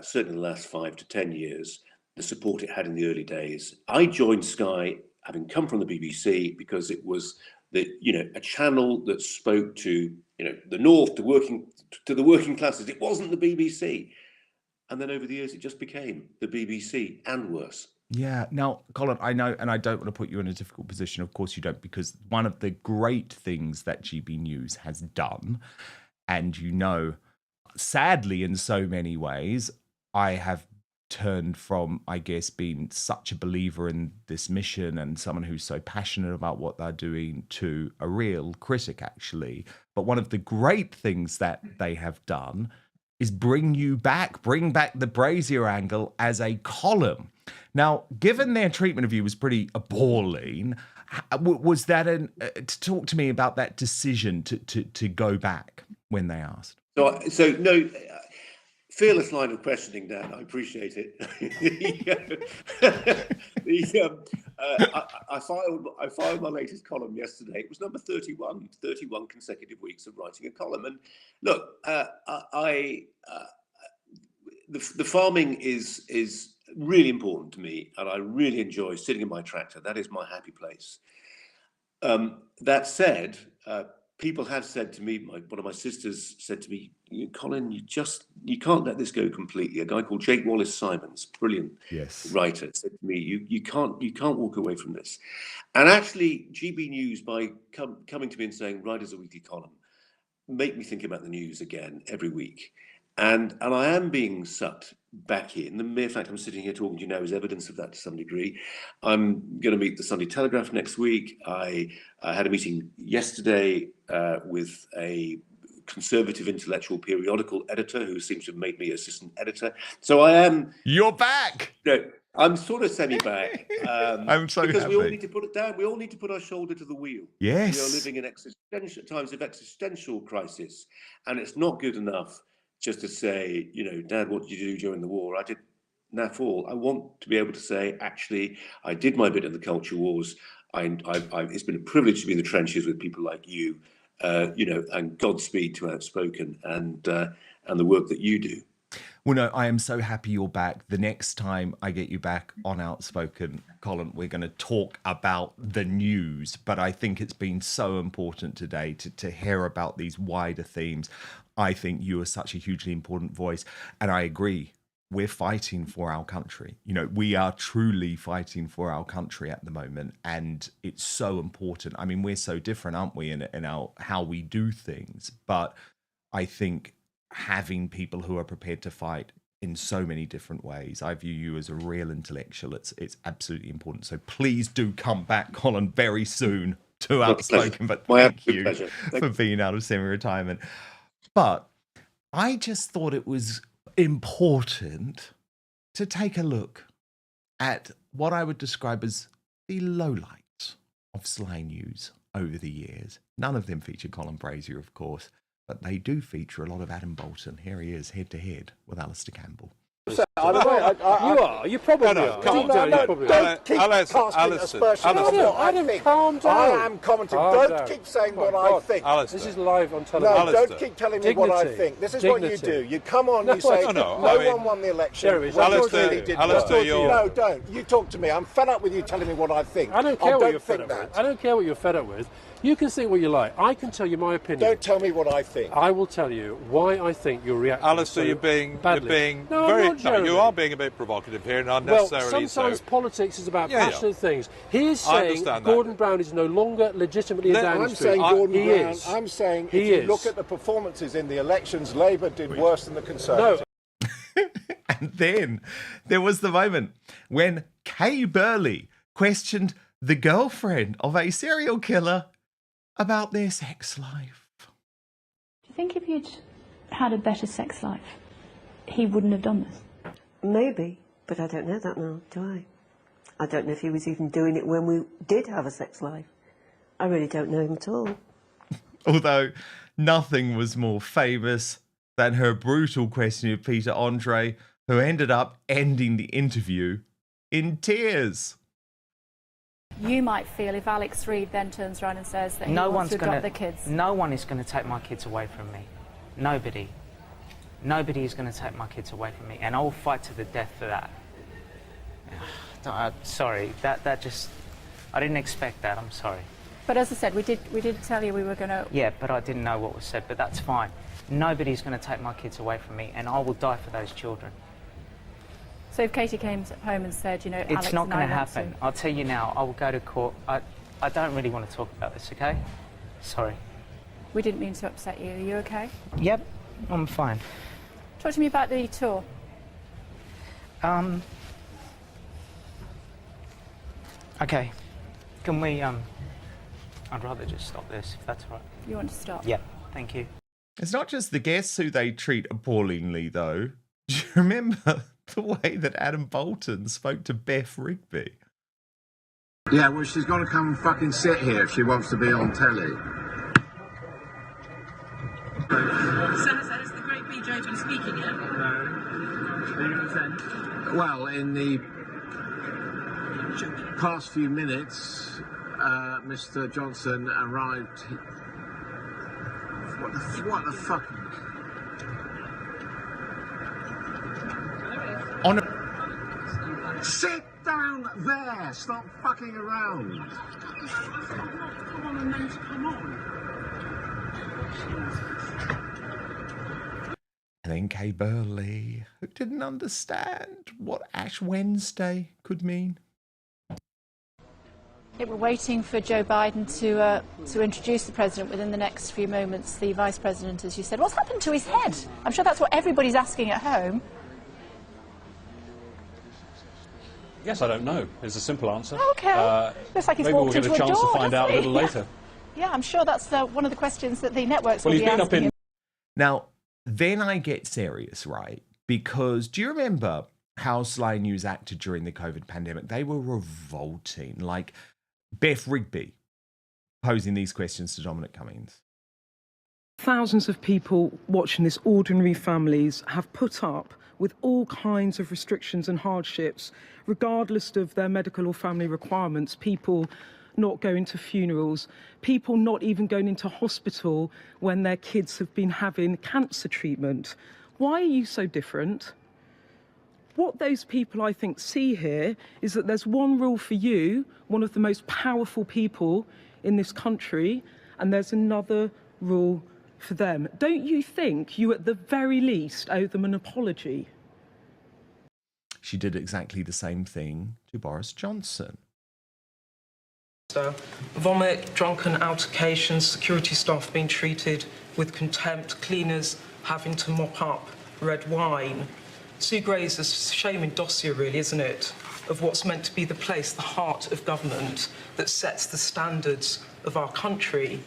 certainly in the last 5 to 10 years, the support it had in the early days. I joined Sky, having come from the BBC, because it was a channel that spoke to the North, to the working classes. It wasn't the BBC, and then over the years it just became the BBC and worse. Yeah. Now, Colin, I know, and I don't want to put you in a difficult position. Of course you don't, because one of the great things that GB News has done And, you know, sadly, in so many ways, I have turned from, I guess, being such a believer in this mission and someone who's so passionate about what they're doing to a real critic, actually. But one of the great things that they have done is bring back the Brazier angle as a column. Now, given their treatment of you was pretty appalling, was that talk to me about that decision to go back when they asked? So no, fearless line of questioning, Dan. I appreciate it. I filed my latest column yesterday. It was number 31 consecutive weeks of writing a column. And look, the farming is really important to me, and I really enjoy sitting in my tractor. That is my happy place. That said, people have said to me, one of my sisters said to me, Colin, you can't let this go completely. A guy called Jake Wallace-Simons, brilliant writer, said to me, you can't walk away from this. And actually, GB News, by coming to me and saying, write us a weekly column, make me think about the news again every week. And I am being sucked back in. The mere fact I'm sitting here talking to you now is evidence of that to some degree. I'm going to meet the Sunday Telegraph next week. I had a meeting yesterday with a conservative intellectual periodical editor who seems to have made me assistant editor. So I am... You're back! No, I'm sort of semi-back. I'm so because happy. We all need to put it down. We all need to put our shoulder to the wheel. Yes. We are living in times of existential crisis, and it's not good enough just to say, Dad, what did you do during the war? I did naff all. I want to be able to say, actually, I did my bit in the culture wars. It's been a privilege to be in the trenches with people like you, and Godspeed to Outspoken and the work that you do. Well, no, I am so happy you're back. The next time I get you back on Outspoken, Colin, we're going to talk about the news. But I think it's been so important today to hear about these wider themes. I think you are such a hugely important voice. And I agree. We're fighting for our country. We are truly fighting for our country at the moment. And it's so important. I mean, we're so different, aren't we, in our how we do things. But I think having people who are prepared to fight in so many different ways, I view you as a real intellectual. It's absolutely important. So please do come back, Colin, very soon to Outspoken. But thank you for being out of semi-retirement. But I just thought it was important to take a look at what I would describe as the lowlights of Sly News over the years. None of them feature Colin Brazier, of course, but they do feature a lot of Adam Bolton. Here he is, head to head with Alistair Campbell. You are. You probably are. Don't keep casting aspersions on what I think. Calm down. I am commenting. Don't keep saying what I think. This is live on television. No, don't keep telling me what I think. This is what you do. You come on, you say, no one won the election. Alistair, no, don't. You talk to me. I'm fed up with you telling me what I think. I don't care what you're fed up with. I don't care what you're fed up with. You can think what you like. I can tell you my opinion. Don't tell me what I think. I will tell you why I think you're reacting Alistair, you're being you are being a bit provocative here and unnecessarily. Well, sometimes politics is about passionate things. He is saying Gordon Brown is no longer legitimately a downing street. I'm saying if you look at the performances in the elections, Labour did worse than the Conservatives. No. And then there was the moment when Kay Burley questioned the girlfriend of a serial killer about their sex life. Do you think if you'd had a better sex life, he wouldn't have done this? Maybe, but I don't know that now, do I? I don't know if he was even doing it when we did have a sex life. I really don't know him at all. Although nothing was more famous than her brutal question of Peter Andre, who ended up ending the interview in tears. You might feel if Alex Reid then turns around and says that he wants to adopt the kids. No one is going to take my kids away from me. Nobody. Nobody is going to take my kids away from me, and I will fight to the death for that. Sorry, that just... I didn't expect that, I'm sorry. But as I said, we did tell you we were going to... Yeah, but I didn't know what was said, but that's fine. Nobody's going to take my kids away from me, and I will die for those children. So if Katie came home and said, Alex, it's not going to happen. I'll tell you now, I will go to court. I don't really want to talk about this, okay? Sorry. We didn't mean to upset you. Are you okay? Yep, I'm fine. Talk to me about the tour. Okay. Can we, I'd rather just stop this, if that's all right. You want to stop? Yep, thank you. It's not just the guests who they treat appallingly, though. Do you remember the way that Adam Bolton spoke to Beth Rigby? Yeah, well, she's got to come and fucking sit here if she wants to be on telly. So has the great BJ been speaking yet? No. Are you going to send? Well, in the past few minutes, Mr. Johnson arrived. What the fuck? On a... Sit down there! Stop fucking around! Come on and then come on. And then Kay Burley, who didn't understand what Ash Wednesday could mean. We're waiting for Joe Biden to introduce the president within the next few moments, the vice president, as you said. What's happened to his head? I'm sure that's what everybody's asking at home. Yes, I don't know. It's a simple answer. Okay. Looks like he's maybe we'll walked get a into chance door, to find out a little later. Yeah, I'm sure that's one of the questions that the networks Well, will he's be been asking up in... him. Now, then I get serious, right? Because do you remember how Sly News acted during the COVID pandemic? They were revolting. Like Beth Rigby posing these questions to Dominic Cummings. Thousands of people watching this, ordinary families, have put up with all kinds of restrictions and hardships, regardless of their medical or family requirements. People not going to funerals, people not even going into hospital when their kids have been having cancer treatment. Why are you so different? What those people, I think, see here is that there's one rule for you, one of the most powerful people in this country, and there's another rule for them. Don't you think you, at the very least, owe them an apology? She did exactly the same thing to Boris Johnson. Vomit, drunken altercations, security staff being treated with contempt, cleaners having to mop up red wine. Sue Gray's a shaming dossier, really, isn't it, of what's meant to be the place, the heart of government that sets the standards of our country.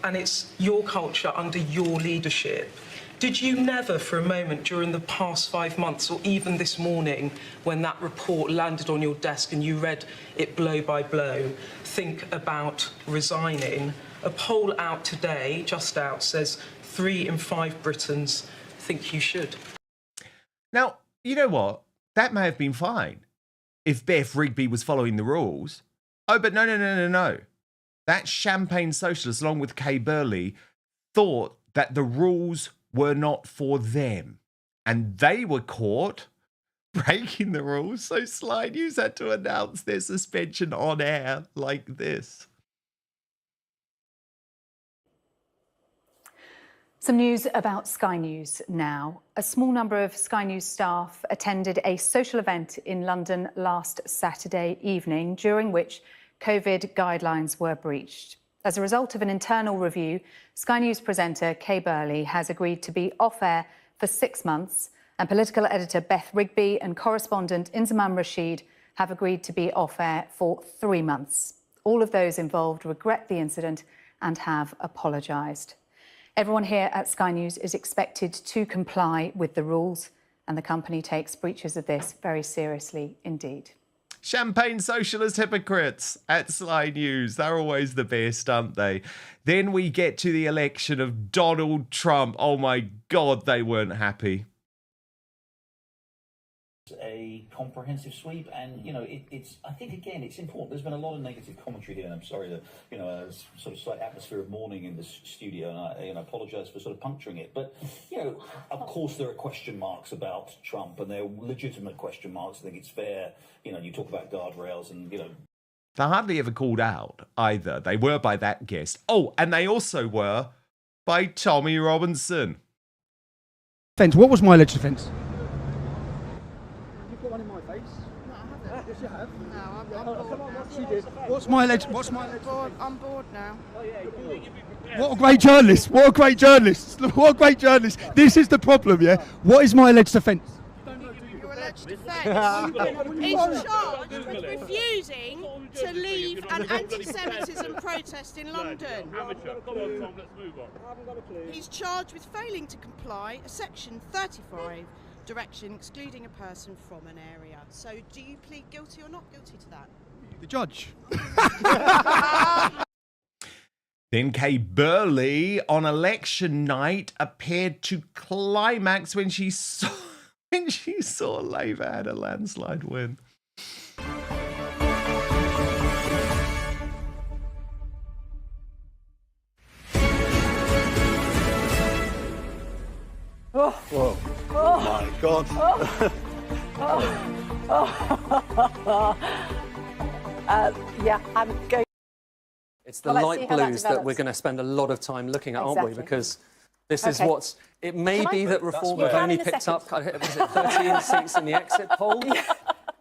And it's your culture under your leadership. Did you never for a moment during the past 5 months, or even this morning when that report landed on your desk and you read it blow by blow, think about resigning? A poll out today, just out, says 3 in 5 Britons think you should. Now, you know what? That may have been fine if Beth Rigby was following the rules. Oh, but no. That champagne socialist, along with Kay Burley, thought that the rules were not for them. And they were caught breaking the rules. So Sly News had to announce their suspension on air like this. Some news about Sky News now. A small number of Sky News staff attended a social event in London last Saturday evening, during which COVID guidelines were breached. As a result of an internal review, Sky News presenter Kay Burley has agreed to be off-air for 6 months, and political editor Beth Rigby and correspondent Inzamam Rashid have agreed to be off-air for 3 months. All of those involved regret the incident and have apologised. Everyone here at Sky News is expected to comply with the rules, and the company takes breaches of this very seriously indeed. Champagne socialist hypocrites at Sly News. They're always the best, aren't they? Then we get to the election of Donald Trump. Oh my God, they weren't happy. A comprehensive sweep, and it's I think again it's important. There's been a lot of negative commentary here, and I'm sorry that there's sort of slight atmosphere of mourning in this studio, and I apologise for sort of puncturing it. But of course there are question marks about Trump, and they're legitimate question marks. I think it's fair. You talk about guardrails, and They're hardly ever called out either. They were by that guest. Oh, and they also were by Tommy Robinson. What was my alleged offence? put one in my face. No, I haven't. Yes, you have. No, I'm bored now. She did. What's my leg? I'm bored now. What a great journalist! What a great journalist! What a great journalist! This is the problem, yeah? What is my alleged offence? Your alleged offence is charged with refusing to leave an anti-Semitism protest in London. He's charged with failing to comply a Section 35 direction excluding a person from an area. So do you plead guilty or not guilty to that? The judge. Then Kay Burley on election night appeared to climax when she saw Labour had a landslide win. Oh. Whoa. Oh my God. Yeah, I'm going. It's the light blues that we're going to spend a lot of time looking at, aren't we? Because this is what's... It may be that Reform have only picked up, was it 13 seats in the exit poll? Yeah.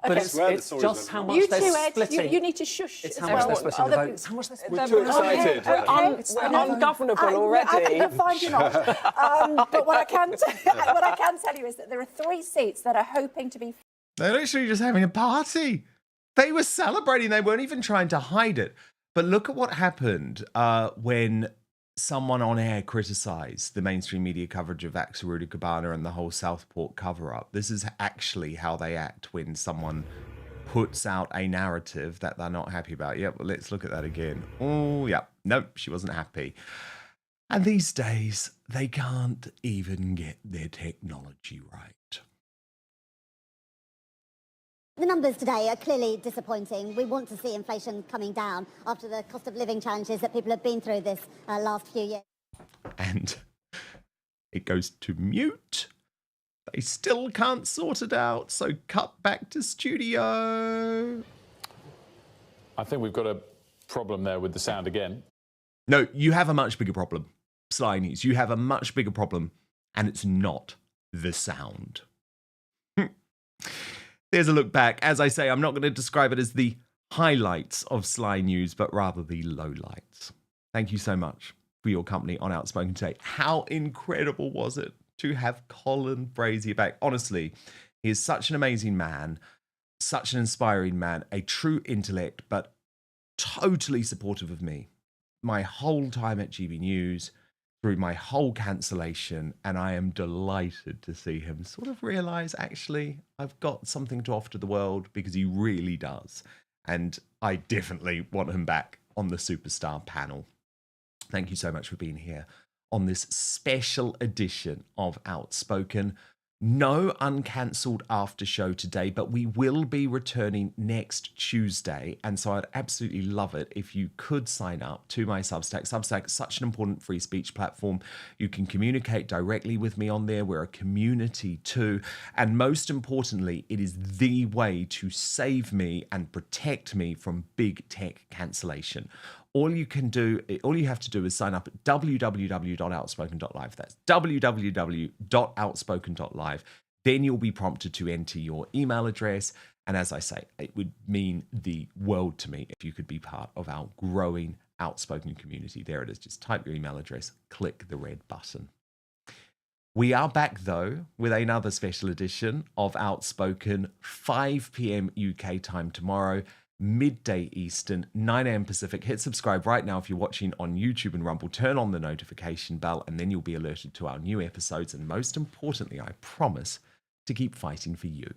But it's just how much they're splitting. You need to shush. It's how much they're splitting the vote. It's how much they're splitting. We're too excited. We're ungovernable already. I find you not. But what I can tell you is that there are 3 seats that are hoping to be... They're literally just having a party. They were celebrating. They weren't even trying to hide it. But look at what happened when someone on air criticised the mainstream media coverage of Axel Rudy Cabana and the whole Southport cover-up. This is actually how they act when someone puts out a narrative that they're not happy about. Yep, well, let's look at that again. Oh, yeah. Nope, she wasn't happy. And these days, they can't even get their technology right. The numbers today are clearly disappointing. We want to see inflation coming down after the cost of living challenges that people have been through this last few years. And it goes to mute. They still can't sort it out, so cut back to studio. I think we've got a problem there with the sound again. No, you have a much bigger problem, Sly News. You have a much bigger problem, and it's not the sound. There's a look back. As I say, I'm not going to describe it as the highlights of Sly News, but rather the lowlights. Thank you so much for your company on Outspoken today. How incredible was it to have Colin Brazier back? Honestly, he is such an amazing man, such an inspiring man, a true intellect, but totally supportive of me. My whole time at GB News, through my whole cancellation, and I am delighted to see him sort of realise, actually, I've got something to offer to the world, because he really does. And I definitely want him back on the Superstar panel. Thank you so much for being here on this special edition of Outspoken. No Uncancelled after show today, but we will be returning next Tuesday. And so I'd absolutely love it if you could sign up to my Substack. Substack is such an important free speech platform. You can communicate directly with me on there. We're a community too. And most importantly, it is the way to save me and protect me from big tech cancellation. All you have to do is sign up at www.outspoken.live. That's www.outspoken.live. Then you'll be prompted to enter your email address. And as I say, it would mean the world to me if you could be part of our growing Outspoken community. There it is. Just type your email address, click the red button. We are back, though, with another special edition of Outspoken, 5 p.m. UK time tomorrow. Midday Eastern, 9 a.m. Pacific. Hit subscribe right now if you're watching on YouTube and Rumble. Turn on the notification bell, and then you'll be alerted to our new episodes. And most importantly, I promise to keep fighting for you.